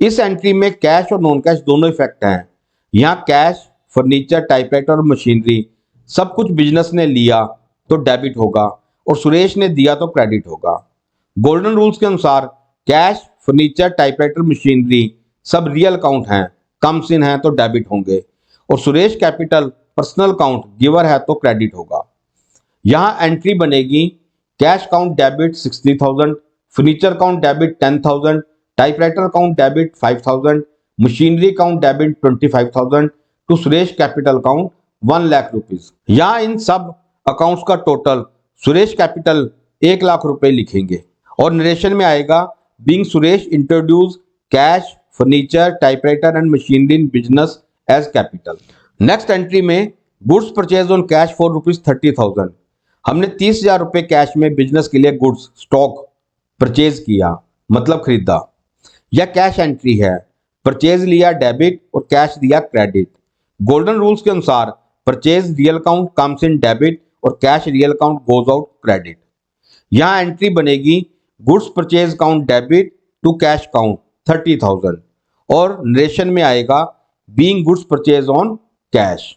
इस एंट्री में कैश और नॉन कैश दोनों इफेक्ट हैं। यहाँ कैश, फर्नीचर, टाइपराइटर और मशीनरी सब कुछ बिजनेस ने लिया तो डेबिट होगा और सुरेश ने दिया तो क्रेडिट होगा। गोल्डन रूल्स के अनुसार कैश, फर्नीचर, टाइपराइटर, मशीनरी सब रियल अकाउंट हैं, कम्स इन है तो डेबिट होंगे और Suresh capital personal account giver है तो क्रेडिट होगा। यहाँ एंट्री बनेगी cash account debit 60,000, furniture account debit 10,000, typewriter account debit 5,000, machinery account debit 25,000 to Suresh capital account 1 lakh rupees. यहाँ इन सब अकाउंट्स का टोटल सुरेश कैपिटल 1 लाख रुपए लिखेंगे और नरेशन में आएगा being Suresh introduce cash furniture typewriter and machinery in business as capital. Next entry में goods purchase on cash for ₹30,000। हमने 30,000 रुपए कैश में बिजनेस के लिए गुड्स स्टॉक परचेज किया, मतलब खरीदा। यह कैश एंट्री है। परचेज लिया डेबिट और कैश दिया क्रेडिट। गोल्डन रूल्स के अनुसार purchase real account comes in debit और cash real account goes out credit. यहाँ एंट्री बनेगी goods purchase account debit to cash account 30,000 और नरेशन में आएगा being goods purchase on cash.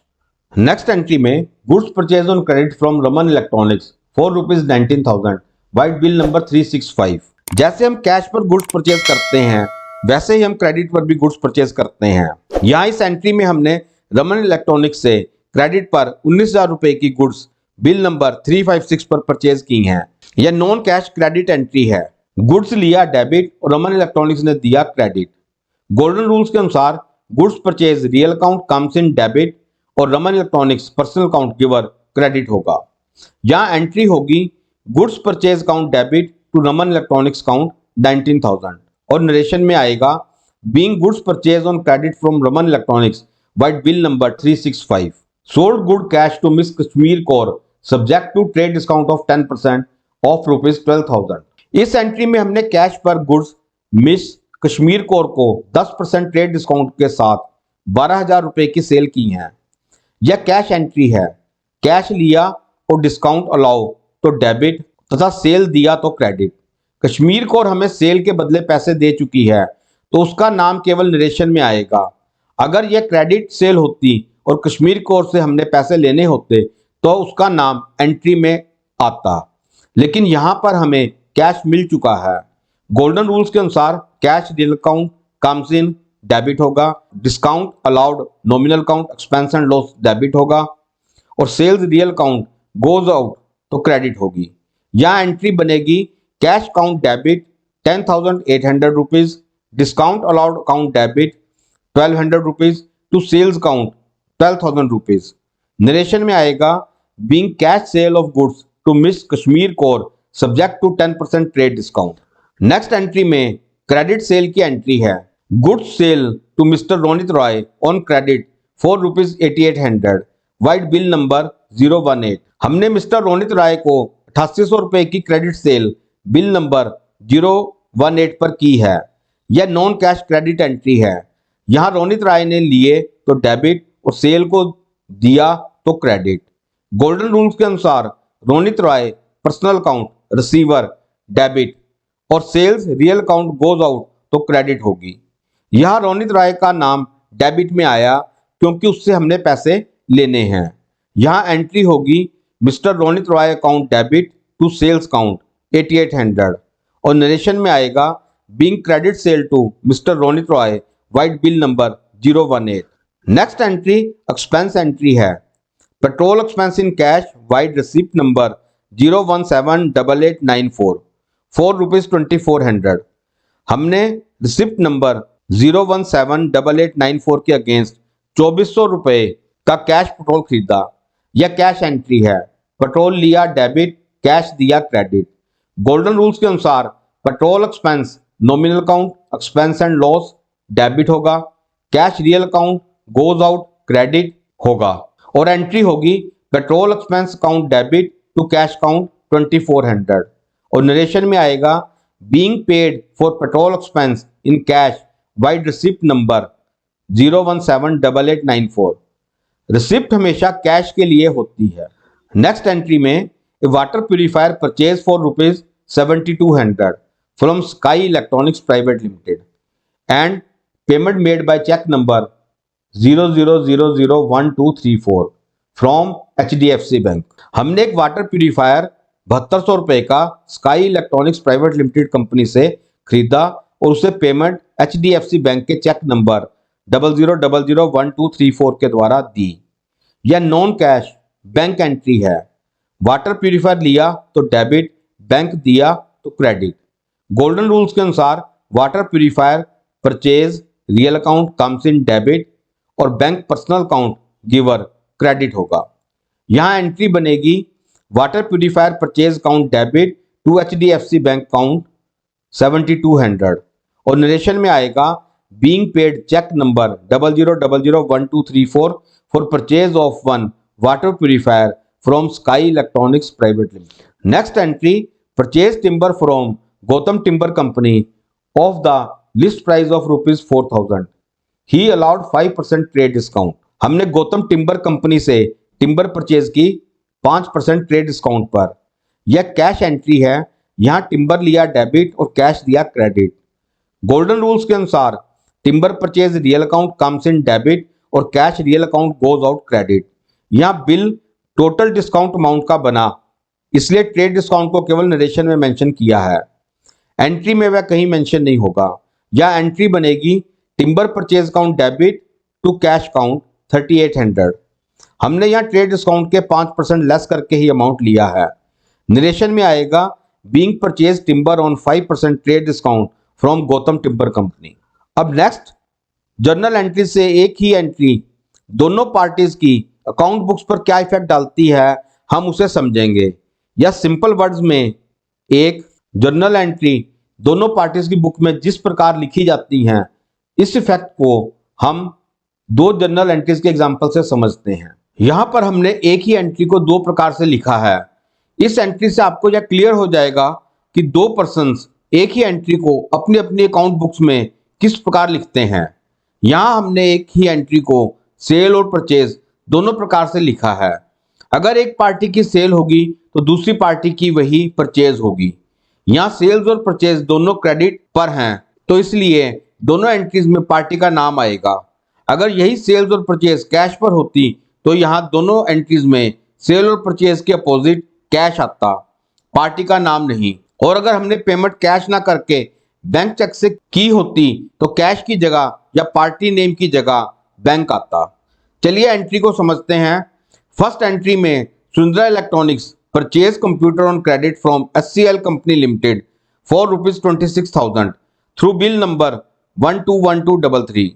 Next entry में goods purchase on credit from Raman electronics for ₹19,000 vide bill number 365। जैसे हम cash पर goods purchase करते हैं वैसे ही हम क्रेडिट पर भी गुड्स परचेज करते हैं। यहाँ इस एंट्री में हमने रमन इलेक्ट्रॉनिक्स से क्रेडिट पर 19,000 रुपए की गुड्स बिल नंबर 356 पर परचेज की हैं। यह नॉन कैश क्रेडिट एंट्री है। गुड्स लिया डेबिट और रमन इलेक्ट्रॉनिक्स ने दिया क्रेडिट। गोल्डन रूल्स के अनुसार goods purchase real account comes in debit और Raman electronics personal account giver credit होगा। यहाँ एंट्री होगी goods purchase account debit to Raman electronics account 19,000 और नरेशन में आएगा being goods purchase on credit from Raman electronics vide bill number 365 sold good cash to miss Kashmir Kaur subject to trade discount of 10% of ₹12,000। इस entry में हमने cash पर goods miss Kashmir Kaur को 10% trade discount के साथ 12,000 रुपए की सेल की हैं। यह कैश एंट्री है। कैश लिया और डिस्काउंट अलाउ तो डेबिट तथा सेल दिया तो क्रेडिट। कश्मीर कौर हमें सेल के बदले पैसे दे चुकी है तो उसका नाम केवल नरेशन में आएगा। अगर यह क्रेडिट सेल होती और कश्मीर कौर से हमने पैसे लेने होते तो उसका नाम एंट्री में आता, लेकिन यहाँ पर हमें कैश मिल चुका है। गोल्डन रूल्स के अनुसार cash real account comes in debit होगा, discount allowed nominal account expense and loss debit होगा और sales real account goes out तो क्रेडिट होगी। यहाँ एंट्री बनेगी cash account debit 10,800 rupees, discount allowed account debit 1,200 rupees to sales account 12,000 rupees. Narration में आएगा being cash sale of goods to miss Kashmir Kaur subject to 10% trade discount. Next entry में credit cell की entry है। Goods sale to mister Ronit Roy on credit for ₹8,800 vide bill number 018। हमने mister Ronit राय को 8,800 रुपए की credit sale bill number 018 पर की है। यह नॉन कैश क्रेडिट एंट्री है। यहाँ रोनित राय ने लिए तो डेबिट और सेल को दिया तो क्रेडिट। गोल्डन रूल्स के अनुसार Ronit Rai personal account receiver debit और sales real account goes out तो क्रेडिट होगी। यहाँ रोनित राय का नाम डेबिट में आया क्योंकि उससे हमने पैसे लेने हैं। यहाँ एंट्री होगी mister Ronit Roy account debit to sales account 8,800 और नरेशन में आएगा being credit sale to mister Ronit Roy vide bill number 018। Next entry expense entry है। Petrol expense in cash vide receipt number 0178894 for ₹2400। हमने रिसिप्ट नंबर 0178894 के अगेंस्ट 2,400 रुपए का cash petrol खरीदा। यह कैश एंट्री है। पेट्रोल लिया डेबिट, कैश दिया क्रेडिट। गोल्डन रूल्स के अनुसार petrol expense nominal account expense and loss debit होगा, cash real account goes out credit होगा और एंट्री होगी petrol expense account debit to cash account 2,400 और नरेशन में आएगा being paid for petrol expense in cash vide receipt number 0178894। Receipt हमेशा cash के लिए होती है। नेक्स्ट एंट्री में ए water purifier purchase for ₹7,200 from sky electronics private limited and payment made by cheque number 00001234 from HDFC bank. हमने एक water purifier 7,200 रुपए का sky electronics private limited company से खरीदा और उसे पेमेंट HDFC बैंक के चेक नंबर 00001234 के द्वारा दी। यह नॉन कैश बैंक एंट्री है। वाटर प्यूरिफायर लिया तो डेबिट, बैंक दिया तो क्रेडिट। गोल्डन रूल्स के अनुसार water purifier purchase real account comes in debit और bank personal account giver credit होगा। यहाँ एंट्री बनेगी water purifier purchase account debit to HDFC bank account 7200 और नरेशन में आएगा being paid cheque number 00001234 for purchase of one water purifier from sky electronics private limited. Next entry purchase timber from Gautam timber company of the list price of ₹4000 he allowed 5% trade discount. हमने Gautam timber company से timber purchase की 5% trade discount पर। यह cash entry है, यहां timber लिया debit और cash दिया क्रेडिट। गोल्डन रूल्स के अनुसार timber purchase real account comes in debit और cash real account goes out credit. यहां बिल टोटल डिस्काउंट अमाउंट का बना, इसलिए ट्रेड डिस्काउंट को केवल नरेशन में मेंशन किया है, एंट्री में वह कहीं मेंशन नहीं होगा। यह एंट्री बनेगी timber purchase account debit to cash account 3800। हमने यहाँ ट्रेड डिस्काउंट के 5% लेस करके ही अमाउंट लिया है। नरेशन में आएगा being purchase timber on 5% trade discount from Gautam timber company. अब नेक्स्ट जर्नल एंट्री से एक ही एंट्री दोनों पार्टीज की अकाउंट बुक्स पर क्या इफेक्ट डालती है हम उसे समझेंगे। या सिंपल वर्ड्स में एक जर्नल एंट्री दोनों पार्टीज की बुक में जिस प्रकार लिखी जाती हैं, इस इफेक्ट को हम दो जर्नल एंट्रीज के एग्जांपल से समझते हैं। यहां पर हमने एक ही एंट्री को दो प्रकार से लिखा है। इस एंट्री से आपको यह क्लियर हो जाएगा कि दो पर्सन्स एक ही एंट्री को अपनी अपनी अकाउंट बुक्स में किस प्रकार लिखते हैं। यहां हमने एक ही एंट्री को सेल और परचेज दोनों प्रकार से लिखा है। अगर एक पार्टी की सेल होगी तो दूसरी पार्टी की वही परचेज होगी। यहाँ सेल्स और परचेज दोनों क्रेडिट पर हैं, तो इसलिए दोनों एंट्रीज में पार्टी का नाम आएगा। अगर यही सेल्स और परचेज कैश पर होती तो यहाँ दोनों एंट्रीज में सेल और परचेज के अपोजिट कैश आता, पार्टी का नाम नहीं। और अगर हमने पेमेंट कैश ना करके बैंक चेक से की होती तो कैश की जगह या पार्टी नेम की जगह बैंक आता। चलिए एंट्री को समझते हैं। फर्स्ट एंट्री में Sundara electronics purchase computer on credit from SCL company limited for ₹26,000 through bill number 121233।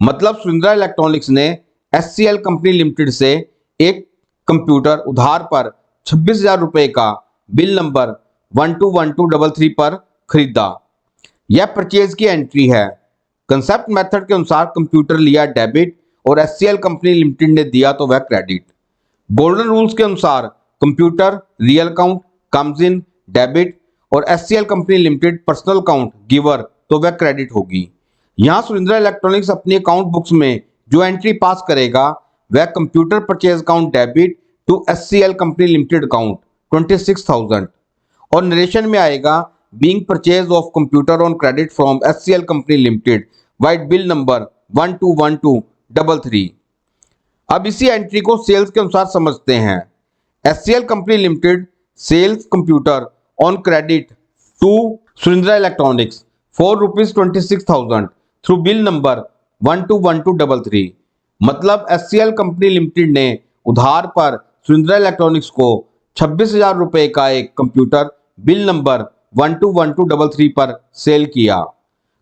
मतलब सुंदरा इलेक्ट्रॉनिक्स ने SCL कंपनी लिमिटेड से एक कंप्यूटर उधार पर 26,000 रुपए का बिल नंबर 121233 पर खरीदा। यह परचेज की एंट्री है। कंसेप्ट मेथड के अनुसार कंप्यूटर लिया डेबिट और SCL कंपनी लिमिटेड ने दिया तो वह क्रेडिट। गोल्डन रूल्स के अनुसार computer real account comes in debit और SCL company limited personal account giver तो वह क्रेडिट होगी। यहाँ सुरेंद्रा इलेक्ट्रॉनिक्स अपनी अकाउंट बुक्स में जो एंट्री पास करेगा वह computer purchase account debit to SCL company limited account 26,000 और नरेशन में आएगा being purchase of computer on credit from SCL company limited vide bill number 121233। अब इसी एंट्री को सेल्स के अनुसार समझते हैं। SCL company limited sells computer on credit to Surendra electronics for ₹26,000 through bill number 121233। मतलब SCL कंपनी लिमिटेड ने उधार पर सुरेंद्रा इलेक्ट्रॉनिक्स को 26,000 रुपए का एक कंप्यूटर बिल नंबर 121233 पर सेल किया।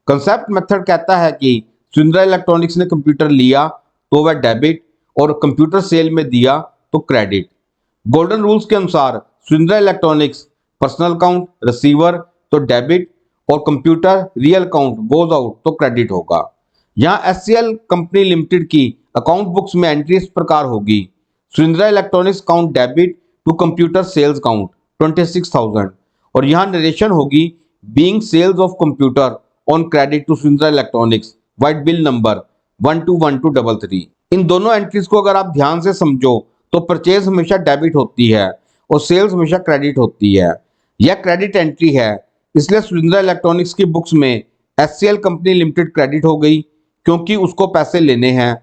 कंसेप्ट मेथड कहता है कि सुरेंद्रा इलेक्ट्रॉनिक्स ने कंप्यूटर लिया तो वह डेबिट और कंप्यूटर सेल में दिया तो क्रेडिट। गोल्डन रूल्स के अनुसार Surendra electronics personal account receiver तो डेबिट और computer real account goes out तो क्रेडिट होगा। यहाँ SCL कंपनी लिमिटेड की अकाउंट बुक्स में एंट्री इस प्रकार होगी। Surendra electronics account debit to computer sales account 26,000 और यहाँ नरेशन होगी being sales of computer on credit to Surendra electronics vide bill number 121233। इन दोनों एंट्रीज को अगर आप ध्यान से समझो तो परचेज हमेशा डेबिट होती है और सेल्स हमेशा क्रेडिट होती है। यह क्रेडिट एंट्री है, इसलिए सुरेंद्रा इलेक्ट्रॉनिक्स की बुक्स में SCL कंपनी लिमिटेड क्रेडिट हो गई क्योंकि उसको पैसे लेने हैं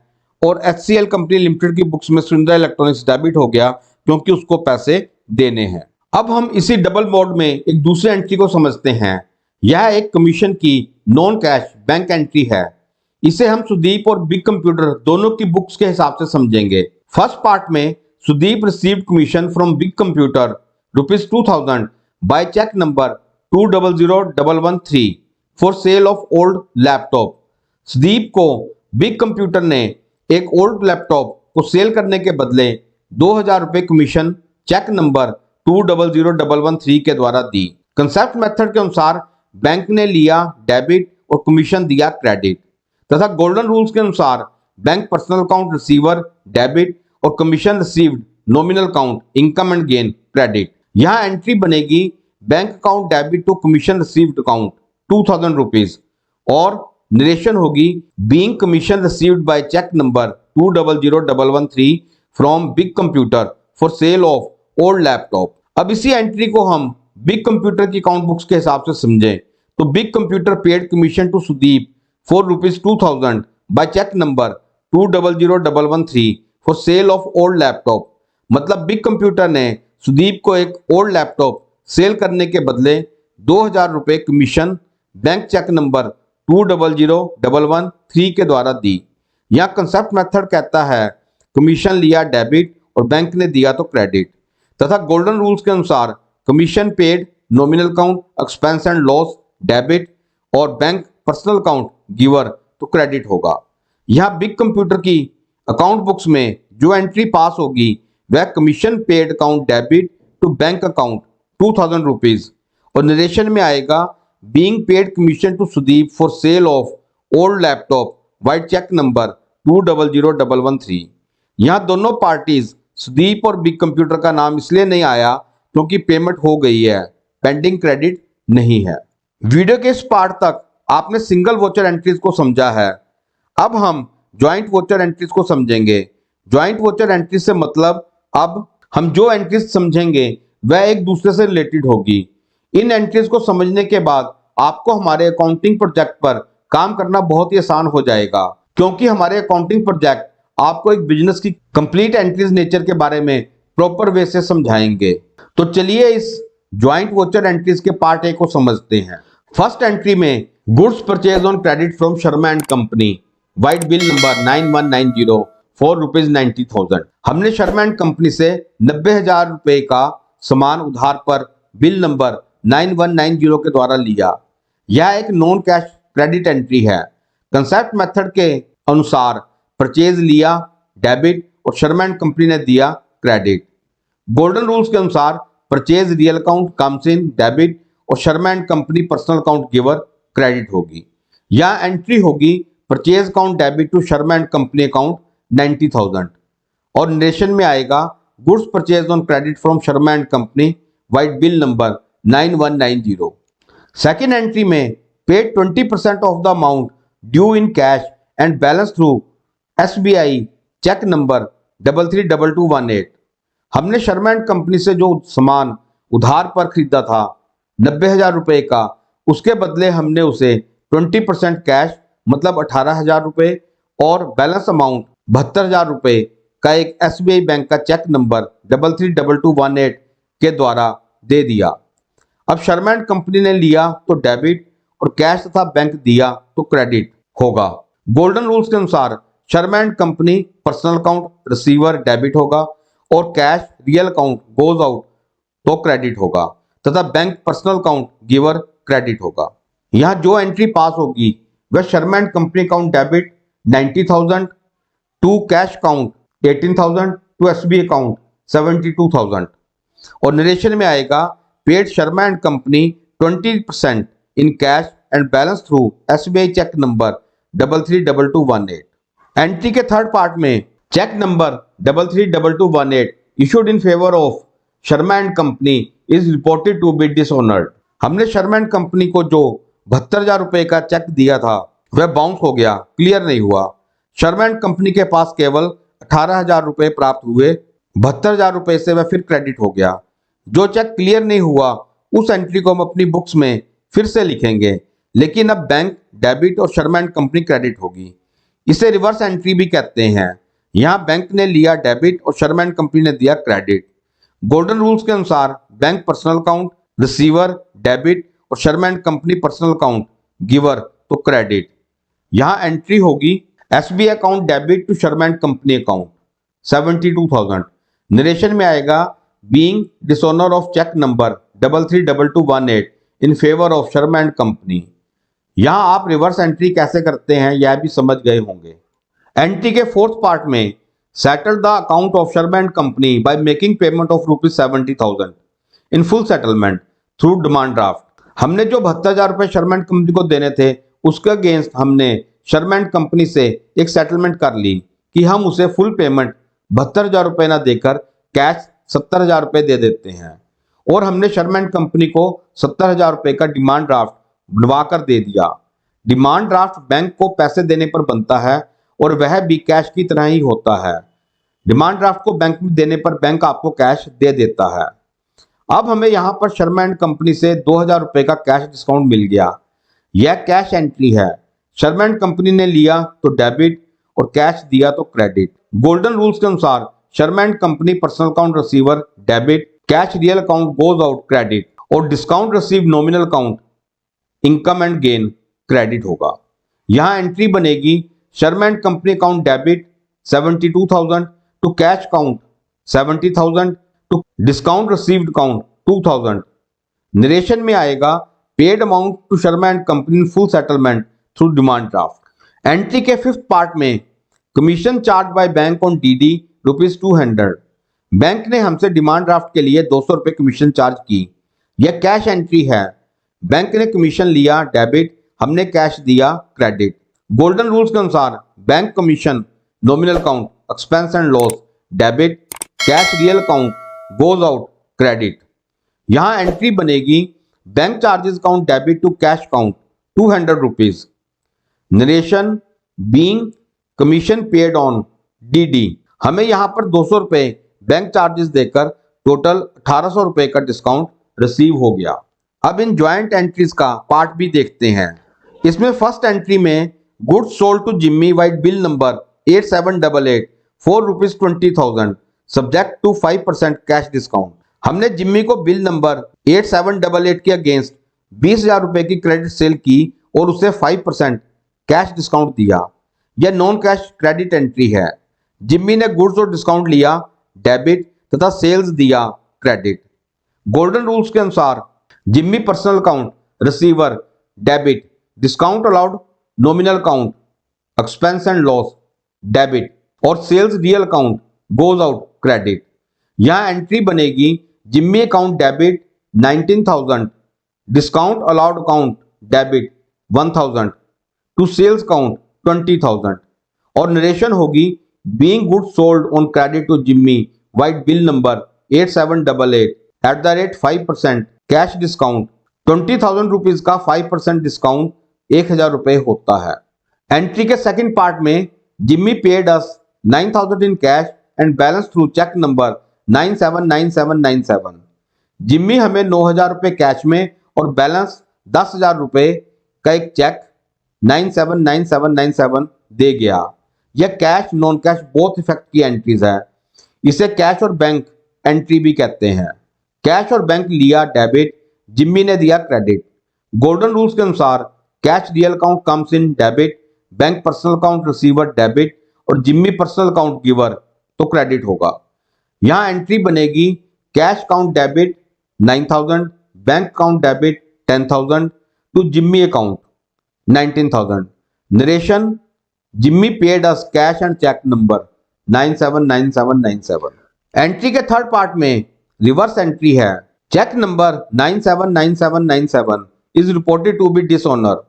और SCL कंपनी लिमिटेड की बुक्स में सुरेंद्रा इलेक्ट्रॉनिक्स डेबिट हो गया क्योंकि उसको पैसे देने हैं। अब हम इसी डबल मोड में एक दूसरे एंट्री को समझते हैं। यह एक कमीशन की नॉन कैश बैंक एंट्री है। इसे हम सुदीप और बिग कंप्यूटर दोनों की बुक्स के हिसाब से समझेंगे। फर्स्ट पार्ट में Sudeep received commission from big computer ₹2,000 by cheque number 200113 for sale of old laptop. Sudeep को बिग कंप्यूटर ने एक ओल्ड लैपटॉप को सेल करने के बदले 2000 रुपए कमीशन चेक नंबर 200113 के द्वारा दी। कंसेप्ट मेथड के अनुसार बैंक ने लिया डेबिट और कमीशन दिया क्रेडिट, तथा गोल्डन रूल्स के अनुसार bank personal account receiver debit और commission received nominal account income and gain credit. यहाँ एंट्री बनेगी bank account debit to commission received account 2000 rupees और नरेशन होगी being commission received by cheque number 200113 from big computer for sale of old laptop. अब इसी entry को हम big computer की account books के हिसाब से समझें तो big computer paid commission to Sudeep for ₹2000 by cheque number 200113 for sale of old laptop. मतलब बिग कंप्यूटर ने सुदीप को एक ओल्ड लैपटॉप सेल करने के बदले 2000 रुपए कमीशन बैंक चेक नंबर 200113 के द्वारा दी। यहाँ कंसेप्ट मेथड कहता है कमीशन लिया डेबिट और बैंक ने दिया तो क्रेडिट, तथा गोल्डन रूल्स के अनुसार commission paid nominal account expense and loss debit और बैंक पर्सनल अकाउंट गिवर तो क्रेडिट होगा। यहाँ बिग कंप्यूटर की अकाउंट बुक्स में जो एंट्री पास होगी वह commission paid account debit to bank account 2000 rupees और नरेशन में आएगा being paid commission to Sudeep for sale of old laptop vide cheque number 200113। यहाँ दोनों पार्टीज सुदीप और बिग कंप्यूटर का नाम इसलिए नहीं आया क्योंकि पेमेंट हो गई है, पेंडिंग क्रेडिट नहीं है। वीडियो के इस पार्ट तक आपने सिंगल वोचर एंट्रीज को समझा है। अब हम ज्वाइंट वोचर एंट्रीज को समझेंगे। ज्वाइंट वोचर एंट्रीज से मतलब अब हम जो एंट्रीज समझेंगे वह एक दूसरे से रिलेटेड होगी। इन एंट्रीज को समझने के बाद आपको हमारे अकाउंटिंग प्रोजेक्ट पर काम करना बहुत ही आसान हो जाएगा, क्योंकि हमारे अकाउंटिंग प्रोजेक्ट आपको एक बिजनेस की कंप्लीट एंट्रीज नेचर के बारे में प्रॉपर वे से समझाएंगे। तो चलिए इस ज्वाइंट वोचर एंट्रीज के पार्ट ए को समझते हैं। फर्स्ट एंट्री में goods purchase on credit from Sharma and company vide bill number 9190 for ₹90,000। हमने शर्मा एंड कंपनी से 90,000 रुपए का सामान उधार पर बिल नंबर 9190 के द्वारा लिया। यह एक नॉन कैश क्रेडिट एंट्री है। कंसेप्ट मेथड के अनुसार परचेज लिया डेबिट और शर्मा एंड कंपनी ने दिया क्रेडिट। गोल्डन रूल्स के अनुसार purchase real account comes in debit और Sharma and company personal account giver credit होगी। यह एंट्री होगी purchase account debit to Sharma and company account 90,000 और नरेशन में आएगा goods purchase on credit from Sharma and company vide bill number 9190। Second entry में paid 20% of the amount due in cash and balance through SBI cheque number 332218। हमने Sharma and company से जो सामान उधार पर खरीदा था 90,000 रुपए का, उसके बदले हमने उसे 20% कैश मतलब 18,000 रुपए और बैलेंस अमाउंट 72,000 रुपए का एक SBI बैंक का चेक नंबर 332218 के द्वारा दे दिया। अब शर्मा एंड कंपनी ने लिया तो डेबिट और कैश तथा बैंक दिया तो क्रेडिट होगा। गोल्डन रूल्स के अनुसार Sharma and company personal account receiver debit होगा और cash real account goes out तो क्रेडिट होगा, तथा bank personal account giver credit होगा। यहाँ जो एंट्री पास होगी वह Sharma and company account debit 90,000 to cash account 18,000 to SBI account 72,000 और नरेशन में आएगा paid Sharma and company 20% in cash and balance through SBI cheque number 332218। Entry के थर्ड पार्ट में cheque number 332218 issued in favour of Sharma and company is reported to be dishonoured. हमने Sharma and company को जो 72,000 रुपए का चेक दिया था वह बाउंस हो गया, क्लियर नहीं हुआ। शर्मा एंड कंपनी के पास केवल 18,000 रुपए प्राप्त हुए, 72,000 रुपए से वह फिर क्रेडिट हो गया। जो चेक क्लियर नहीं हुआ उस एंट्री को हम अपनी बुक्स में फिर से लिखेंगे, लेकिन अब बैंक डेबिट और शर्मा एंड कंपनी क्रेडिट होगी। इसे रिवर्स एंट्री भी कहते हैं। यहाँ बैंक ने लिया डेबिट और शर्मा एंड कंपनी ने दिया क्रेडिट। गोल्डन रूल्स के अनुसार bank personal account receiver debit और Sharma and company personal account giver तो क्रेडिट। यहाँ एंट्री होगी SBI account debit to Sharma and company account 72,000। Narration में आएगा being dishonour of cheque number 332218 in favour of Sharma and company. यहाँ आप रिवर्स एंट्री कैसे करते हैं यह भी समझ गए होंगे। एंट्री के फोर्थ पार्ट में settled the account of Sharma and Company by making payment of rupees 70,000 in full settlement through demand draft। हमने जो 72,000 रुपए शर्मा एंड कंपनी को देने थे उसके अगेंस्ट हमने शर्मा एंड कंपनी से एक सेटलमेंट कर ली कि हम उसे फुल पेमेंट 72,000 रुपए ना देकर कैश 70,000 रुपए दे देते हैं, और हमने शर्मा एंड कंपनी को 70,000 रुपए का डिमांड ड्राफ्ट बनवाकर दे दिया। डिमांड ड्राफ्ट बैंक को पैसे देने पर बनता है और वह भी कैश की तरह ही होता है। डिमांड ड्राफ्ट को बैंक में देने पर बैंक आपको कैश दे देता है। अब हमें यहां पर शर्मा एंड कंपनी से 2,000 रुपए का कैश डिस्काउंट मिल गया। यह कैश एंट्री है। शर्मा एंड कंपनी ने लिया तो डेबिट और कैश दिया तो क्रेडिट। गोल्डन रूल्स के अनुसार Sharma and company personal account receiver debit, cash real account goes out credit, और discount receive nominal account income and gain credit होगा। यहां एंट्री बनेगी Sharma and company account debit 72,000 to cash account 70,000 to discount received account 2,000। Narration में आएगा paid amount to Sharma and company full settlement through demand draft. Entry के 5th part में commission charge by bank on DD ₹200। Bank ने हमसे demand draft के लिए 200 रुपए commission charge की। यह कैश एंट्री है। बैंक ने कमीशन लिया डेबिट, हमने कैश दिया क्रेडिट। गोल्डन रूल्स के अनुसार bank commission nominal account expense and loss debit, cash real account goes out credit. यहां एंट्री बनेगी bank charges account debit to cash account 200 rupees. Narration being commission paid on DD. हमें यहां पर 200 रुपए bank charges देकर total 1,800 रुपए का discount receive हो गया। अब इन ज्वाइंट एंट्रीज का पार्ट भी देखते हैं। इसमें फर्स्ट एंट्री में goods sold to Jimmy vide bill number 8788 for ₹20,000 subject to 5% cash discount. हमने जिम्मी को बिल नंबर 8788 के अगेंस्ट 20,000 रुपए की क्रेडिट सेल की और उसे 5% कैश डिस्काउंट दिया। यह नॉन कैश क्रेडिट एंट्री है। जिम्मी ने गुड्स और डिस्काउंट लिया डेबिट तथा सेल्स दिया क्रेडिट। गोल्डन रूल्स के अनुसार Jimmy personal account receiver debit, discount allowed nominal account expense and loss debit, और sales real account goes out credit. यहां एंट्री बनेगी Jimmy account debit 19,000, discount allowed account debit 1,000 to sales account 20,000, और narration होगी being goods sold on credit to Jimmy vide bill number 8788 at the rate 5% cash discount 20,000 rupees का 5% discount 1,000 रुपए होता है। Entry के second part में Jimmy paid us 9,000 in cash and balance through cheque number 979797। Jimmy हमें 9,000 रुपए cash में और बैलेंस 10,000 रुपए का एक चेक 979797 दे गया। यह cash non cash both effect की एंट्रीज है। इसे कैश और बैंक एंट्री भी कहते हैं। कैश और बैंक लिया डेबिट, जिम्मी ने दिया क्रेडिट। गोल्डन रूल्स के अनुसार cash real account comes in debit, bank personal account receiver debit, और जिम्मी पर्सनल अकाउंट गिवर तो क्रेडिट होगा। यहां एंट्री बनेगी cash account debit 9,000, bank account debit 10,000 to Jimmy account 19,000। Narration Jimmy paid us cash and cheque number 979797। Entry के third part में reverse entry है। Cheque number 979797 is reported to be dishonour.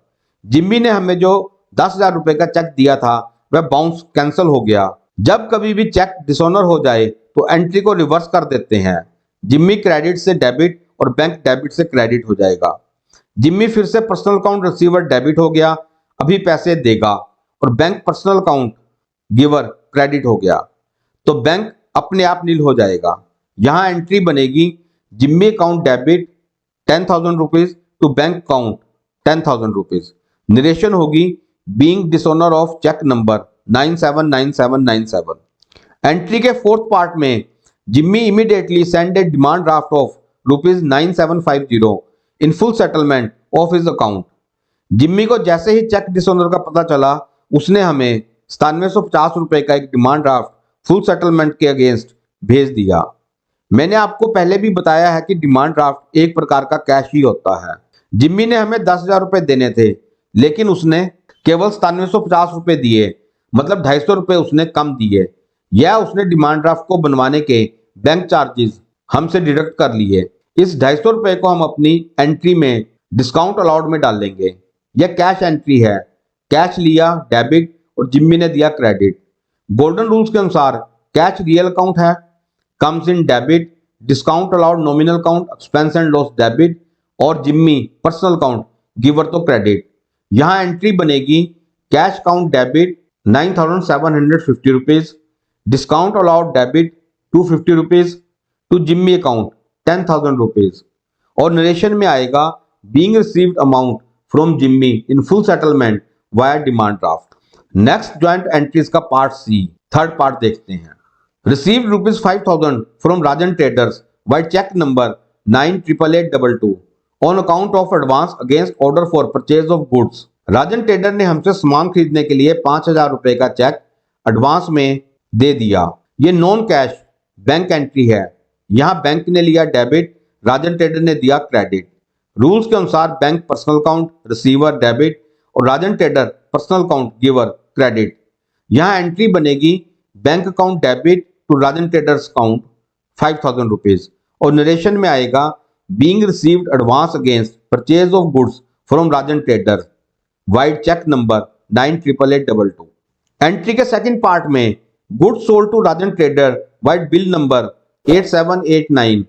Jimmy ने हमें जो 10,000 रुपए का check दिया था वह बाउंस कैंसिल हो गया। जब कभी भी चेक डिसऑनर हो जाए तो एंट्री को रिवर्स कर देते हैं। जिम्मी क्रेडिट से डेबिट और बैंक डेबिट से क्रेडिट हो जाएगा। जिम्मी फिर से पर्सनल अकाउंट रिसीवर डेबिट हो गया, अभी पैसे देगा, और bank personal account giver credit हो गया तो बैंक अपने आप नील हो जाएगा। यहां एंट्री बनेगी Jimmy account debit 10,000 rupees to bank account 10,000 rupees. Narration होगी being dishonour of cheque number 979797। Entry के फोर्थ पार्ट में Jimmy immediately send a demand draft of ₹9750 in full settlement of his account. Jimmy को जैसे ही check dishonour का पता चला उसने हमें 9750 रुपए का एक डिमांड ड्राफ्ट फुल सेटलमेंट के अगेंस्ट भेज दिया। मैंने आपको पहले भी बताया है कि डिमांड ड्राफ्ट एक प्रकार का कैश ही होता है। जिम्मी ने हमें 10,000 रुपए देने थे लेकिन उसने केवल 9750 रुपए दिए, मतलब 250 रुपए उसने कम दिए। यह उसने डिमांड ड्राफ्ट को बनवाने के बैंक चार्जेस हमसे डिडक्ट कर लिए। इस 250 रुपए को हम अपनी एंट्री में डिस्काउंट अलाउड में डाल देंगे। यह कैश एंट्री है। कैश लिया डेबिट और जिम्मी ने दिया क्रेडिट। गोल्डन रूल्स के अनुसार कैश रियल अकाउंट है, comes in debit, discount allowed nominal account, expense and loss debit और जिम्मी पर्सनल अकाउंट गिवर तो क्रेडिट। यहां एंट्री बनेगी cash account debit 9750 rupees, discount allowed debit 250 rupees to Jimmy account 10,000 rupees और narration में आएगा being received amount from Jimmy in full settlement via demand draft. Next joint entries का part C, third part देखते हैं। Received ₹5,000 from Rajan traders by cheque number 988822 on account of advance against order for purchase of goods. Rajan trader ने हमसे सामान खरीदने के लिए 5,000 रुपए का चेक एडवांस में दे दिया। ये नॉन कैश बैंक एंट्री है। यहां बैंक ने लिया डेबिट, राजन ट्रेडर ने दिया क्रेडिट। रूल्स के अनुसार bank personal account receiver debit और Rajan trader personal account giver credit. यहां एंट्री बनेगी bank account debit to Rajan traders account 5,000 rupees और नरेशन में आएगा being received advance against purchase of goods from Rajan trader vide cheque number 988822। Entry के second part में goods sold to Rajan trader vide bill number 8789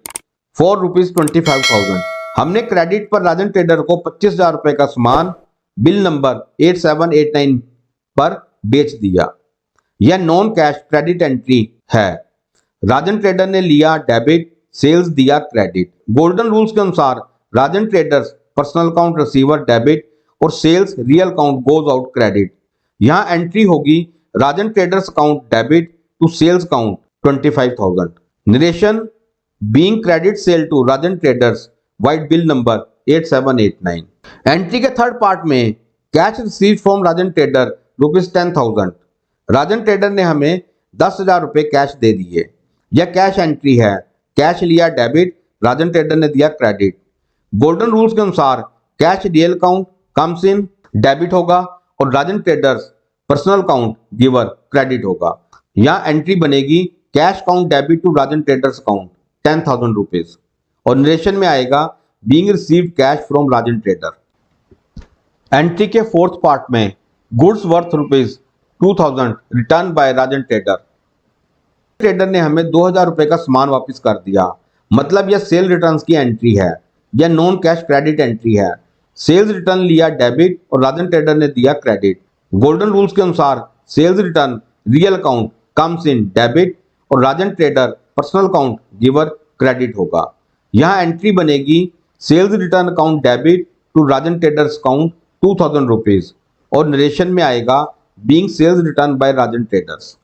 for ₹25,000। हमने credit पर राजन trader को 25,000 रुपए का सामान बिल नंबर 8789 पर बेच दिया। यह नॉन कैश क्रेडिट एंट्री है। राजन ट्रेडर ने लिया डेबिट, सेल्स दिया क्रेडिट। गोल्डन रूल्स के अनुसार Rajan traders personal account receiver debit और sales real account goes out credit. यहां एंट्री होगी Rajan traders account debit to sales account 25,000। Narration being credit sale to Rajan traders vide bill number 8789। Entry के third part में cash receive from Rajan trader ₹10,000। Rajan trader ने हमें 10,000 रुपए cash दे दिए। यह कैश एंट्री है। कैश लिया डेबिट, राजन ट्रेडर ने दिया क्रेडिट। गोल्डन रूल्स के अनुसार cash real account comes in debit होगा और Rajan traders personal account giver credit होगा। यहां एंट्री बनेगी cash account debit to Rajan traders account 10,000 rupees और नरेशन में आएगा being received cash from Rajan trader. Entry के फोर्थ पार्ट में goods worth ₹2,000 return by Rajan trader. Trader ने हमें 2,000 रुपए का सामान वापस कर दिया, मतलब यह सेल रिटर्न्स की एंट्री है। यह नॉन कैश क्रेडिट एंट्री है। सेल्स रिटर्न लिया डेबिट और राजन ट्रेडर ने दिया क्रेडिट। गोल्डन रूल्स के अनुसार sales return real account comes in debit और Rajan trader personal account giver credit होगा। यहां एंट्री बनेगी sales return account debit to Rajan traders account 2,000 rupees और नरेशन में आएगा being sales return by Rajan traders.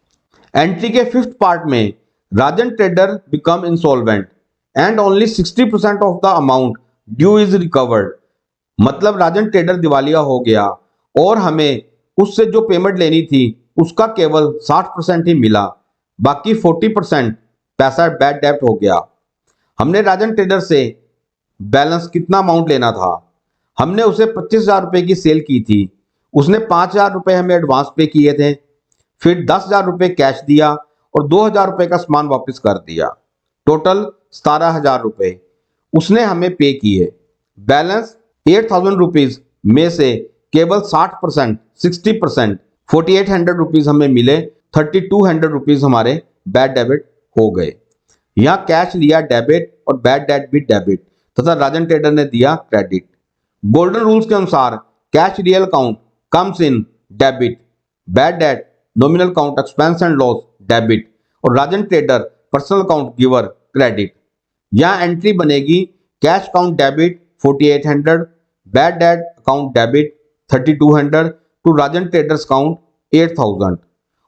Entry के फिफ्थ पार्ट में Rajan trader become insolvent and only 60% of the amount due is recovered. मतलब Rajan trader दिवालिया हो गया और हमें उससे जो पेमेंट लेनी थी उसका केवल 60% ही मिला, बाकी 40% पैसा बैड डेब्ट हो गया। हमने राजन ट्रेडर से बैलेंस कितना अमाउंट लेना था। हमने उसे 25,000 रुपए की सेल की थी। उसने 5,000 रुपए हमें एडवांस पे किए थे, फिर 10,000 रुपए कैश दिया और 2,000 रुपए का सामान वापस कर दिया। टोटल 17,000 रुपए उसने हमें पे किए। बैलेंस 8,000 रुपीज में से केवल 60% 60% 4,800 रुपीज हमें मिले। 3,200 रुपीज हमारे बैड डेबिट हो गए। यहाँ कैश लिया डेबिट और बैड डेट भी डेबिट तथा राजन ट्रेडर ने दिया क्रेडिट। गोल्डन रूल्स के अनुसार cash real account comes in debit, bad debt nominal account expense and loss debit और Rajan trader personal account giver credit. यहाँ एंट्री बनेगी cash account debit 4,800, bad debt account debit 3,200 to Rajan traders account 8,000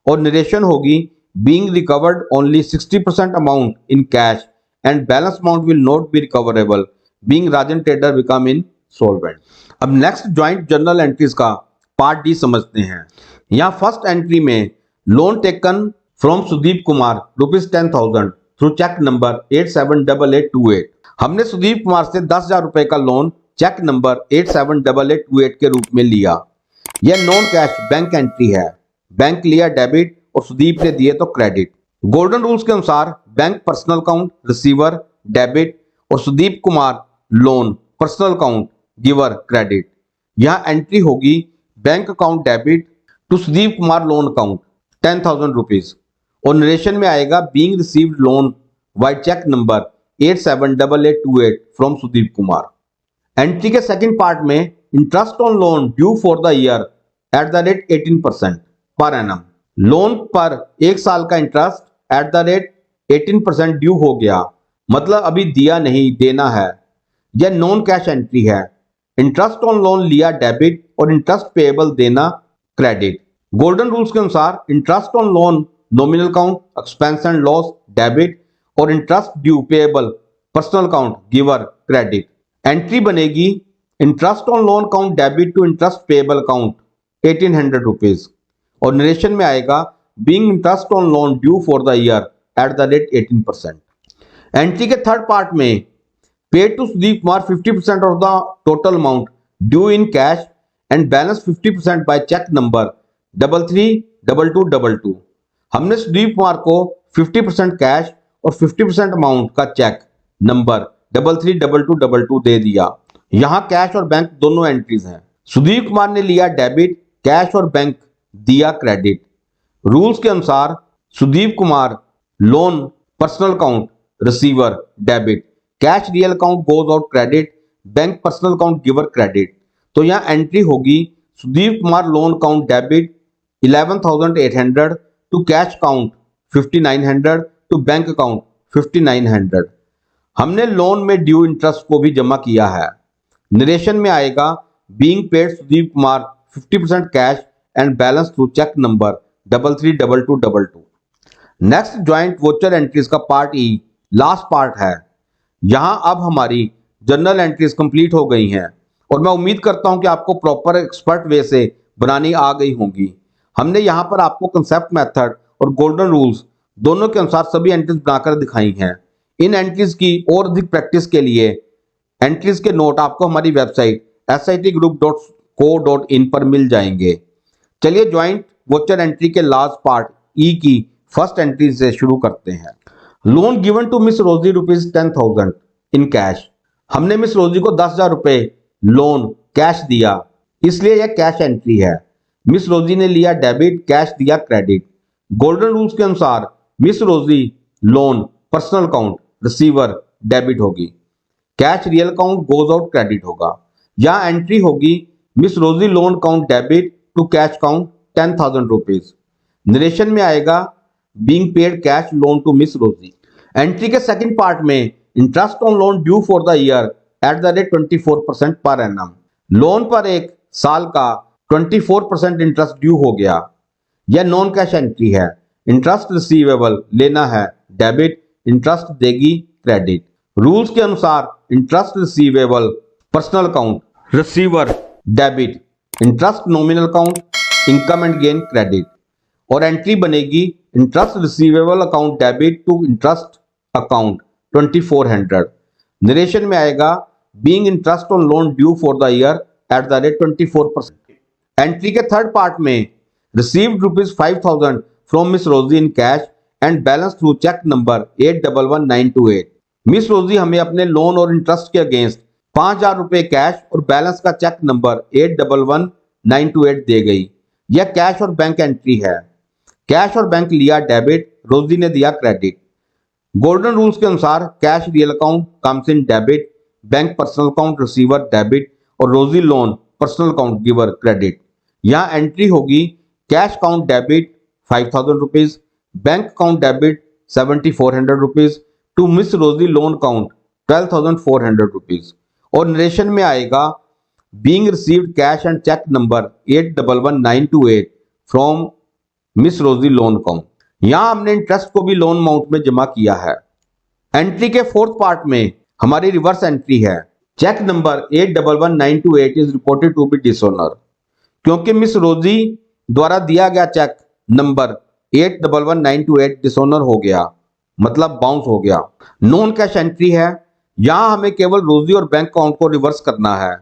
और narration होगी being recovered only 60% amount in cash and balance amount will not be recoverable being Rajan trader become insolvent. अब next joint journal entries का part D समझते हैं। यहाँ first entry में loan taken from Sudeep Kumar ₹10,000 through cheque number 878828। हमने सुदीप कुमार से 10,000 रुपए का लोन चेक नंबर 878828 के रूप में लिया। यह नॉन कैश बैंक एंट्री है। बैंक लिया डेबिट और सुदीप ने दिए तो क्रेडिट। गोल्डन रूल्स के अनुसार bank personal account receiver debit और Sudeep Kumar loan personal account giver credit. यहाँ एंट्री होगी bank account debit to Sudeep Kumar loan account 10,000 rupees और नरेशन में आएगा being received loan by cheque number 878828 from Sudeep Kumar. Entry के सेकंड पार्ट में interest on loan due for the year at the rate 18% per annum. Loan पर एक साल का interest at the rate 18% due हो गया, मतलब अभी दिया नहीं, देना है। यह नॉन कैश एंट्री है। इंटरेस्ट ऑन लोन लिया डेबिट और इंटरेस्ट पेएबल देना क्रेडिट। गोल्डन रूल्स के अनुसार interest on loan nominal account expense and loss debit और interest due payable personal account giver credit. Entry बनेगी interest on loan account debit to interest payable account 1800 rupees और narration में आएगा being interest on loan due for the year at the rate 18%। एंट्री के third part में paid to Sudeep Kumar 50% of the total amount due in cash and balance 50% by cheque number 332222। हमने सुदीप कुमार को 50% cash और 50% amount का चेक नंबर 332222 दे दिया। यहाँ cash और बैंक दोनों एंट्रीज हैं। सुदीप कुमार ने लिया डेबिट, कैश और बैंक दिया क्रेडिट। रूल्स के अनुसार Sudeep Kumar loan personal account receiver debit, cash real account goes out credit, bank personal account giver credit. तो यहाँ एंट्री होगी Sudeep Kumar loan account debit 11,800 to cash account 5,900 to bank account 5,900। हमने loan में due interest को भी जमा किया है। नरेशन में आएगा being paid Sudeep Kumar 50% cash and balance through cheque number 332222। Next joint voucher entries का पार्ट ई लास्ट पार्ट है। यहां अब हमारी जर्नल एंट्रीज कंप्लीट हो गई हैं और मैं उम्मीद करता हूं कि आपको प्रॉपर एक्सपर्ट वे से बनानी आ गई होंगी। हमने यहां पर आपको कंसेप्ट मेथड और गोल्डन रूल्स दोनों के अनुसार सभी एंट्रीज बनाकर दिखाई हैं। इन एंट्रीज की और अधिक प्रैक्टिस के लिए एंट्रीज के नोट आपको हमारी वेबसाइट sitgroup.co.in पर मिल जाएंगे। चलिए ज्वाइंट वोचर एंट्री के लास्ट पार्ट ई की फर्स्ट एंट्री से शुरू करते हैं। Loan given to miss Rosie rupees 10,000 in cash. हमने मिस रोजी को 10,000 रुपए लोन कैश दिया, इसलिए यह कैश एंट्री है। मिस रोजी ने लिया डेबिट, कैश दिया क्रेडिट। गोल्डन रूल्स के अनुसार मिस रोजी loan personal account receiver debit होगी, cash real account goes out credit होगा। यहां एंट्री होगी मिस रोजी loan account debit to cash account 10,000 rupees. Narration में आएगा being paid cash loan to miss Rosie. Entry के सेकंड पार्ट में interest on loan due for the year at the rate 24% per annum. Loan पर एक साल का 24% interest due हो गया। यह नॉन कैश एंट्री है। इंटरेस्ट रिसीवेबल लेना है डेबिट, इंटरेस्ट देगी क्रेडिट। रूल्स के अनुसार interest receivable personal account receiver debit, interest nominal account income and gain credit और एंट्री बनेगी interest receivable account debit to interest account 2400। Narration में आएगा being interest on loan due for the year at the rate 24%। Entry के third part में received rupees 5,000 from miss Rosy in cash and balance through cheque number 811928। Miss Rosy हमें अपने loan और interest के against 5,000 रुपए cash और बैलेंस का check number 811928 दे गई। यह कैश और बैंक एंट्री है। कैश और बैंक लिया डेबिट, रोजी ने दिया क्रेडिट। गोल्डन रूल्स के अनुसार cash real account comes in debit, bank personal account receiver debit और Rosy loan personal account giver credit. यहाँ एंट्री होगी cash account debit 5,000 rupees, bank account debit 7,400 rupees to miss Rosie loan account 12,400 rupees और narration में आएगा being received cash and cheque number 811928 from miss रोजी loan account. यहां हमने interest को भी लोन अमाउंट में जमा किया है। एंट्री के फोर्थ पार्ट में हमारी रिवर्स एंट्री है। Cheque number 811928 is reported to be dishonour. क्योंकि मिस रोजी द्वारा दिया गया चेक नंबर 811928 डिसऑनर हो गया, मतलब बाउंस हो गया। नॉन कैश एंट्री है। यहां हमें केवल रोजी और बैंक अकाउंट को रिवर्स करना है।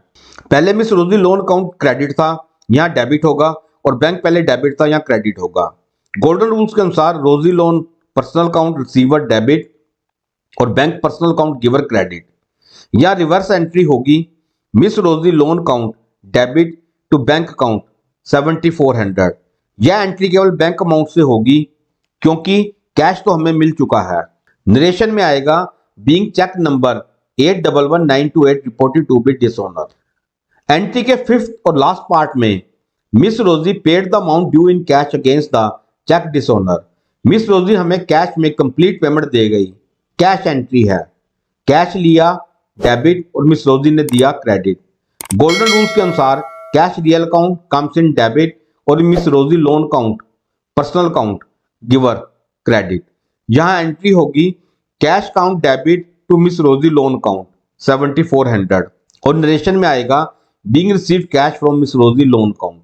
पहले miss Rosie loan account credit था, यहाँ डेबिट होगा और बैंक पहले डेबिट था, यहाँ क्रेडिट होगा। गोल्डन रूल्स के अनुसार Rosie loan personal account receiver debit और bank personal account giver credit. या रिवर्स एंट्री होगी मिस रोजी loan account debit to bank account 7400। यह एंट्री केवल बैंक अमाउंट से होगी क्योंकि कैश तो हमें मिल चुका है। नरेशन में आएगा being cheque number 811928 reported to be dishonour. Entry के फिफ्थ और लास्ट पार्ट में miss Rosy paid the amount due in cash against the cheque dishonour. Miss Rosy हमें कैश में कंप्लीट पेमेंट दे गई। कैश एंट्री है, कैश लिया डेबिट और मिस रोजी ने दिया क्रेडिट। गोल्डन रूल्स के अनुसार cash real account comes in debit और मिस रोजी loan account personal account giver credit. यहां एंट्री होगी cash account debit to miss Rosie loan account 7400 और नरेशन में आएगा being receive cash from miss रोजी लोन अकाउंट।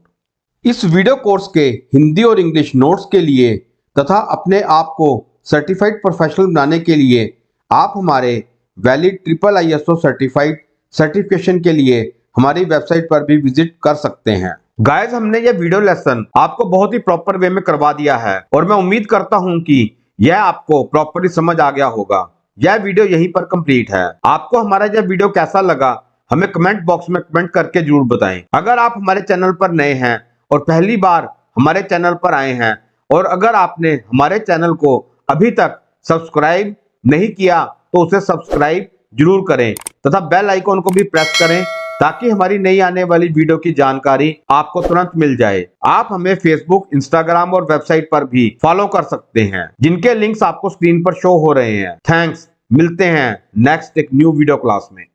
इस वीडियो कोर्स के हिंदी और इंग्लिश नोट्स के लिए तथा अपने आप को सर्टिफाइड प्रोफेशनल बनाने के लिए आप हमारे वैलिड IISO सर्टिफाइड सर्टिफिकेशन के लिए हमारी वेबसाइट पर भी विजिट कर सकते हैं। गाइस, हमने यह वीडियो लेसन आपको बहुत ही प्रॉपर वे में करवा दिया है और मैं उम्मीद करता हूं कि यह आपको प्रॉपरली समझ आ गया होगा। यह वीडियो यहीं पर कंप्लीट है। आपको हमारा यह वीडियो कैसा लगा हमें कमेंट बॉक्स में कमेंट करके जरूर बताएं। अगर आप हमारे चैनल पर नए हैं और पहली बार हमारे चैनल पर आए हैं और अगर आपने हमारे चैनल को अभी तक सब्सक्राइब नहीं किया तो उसे सब्सक्राइब जरूर करें तथा बेल आइकॉन को भी प्रेस करें ताकि हमारी नई आने वाली वीडियो की जानकारी आपको तुरंत मिल जाए। आप हमें फेसबुक, इंस्टाग्राम और वेबसाइट पर भी फॉलो कर सकते हैं जिनके लिंक्स आपको स्क्रीन पर शो हो रहे हैं। थैंक्स, मिलते हैं नेक्स्ट एक न्यू वीडियो क्लास में।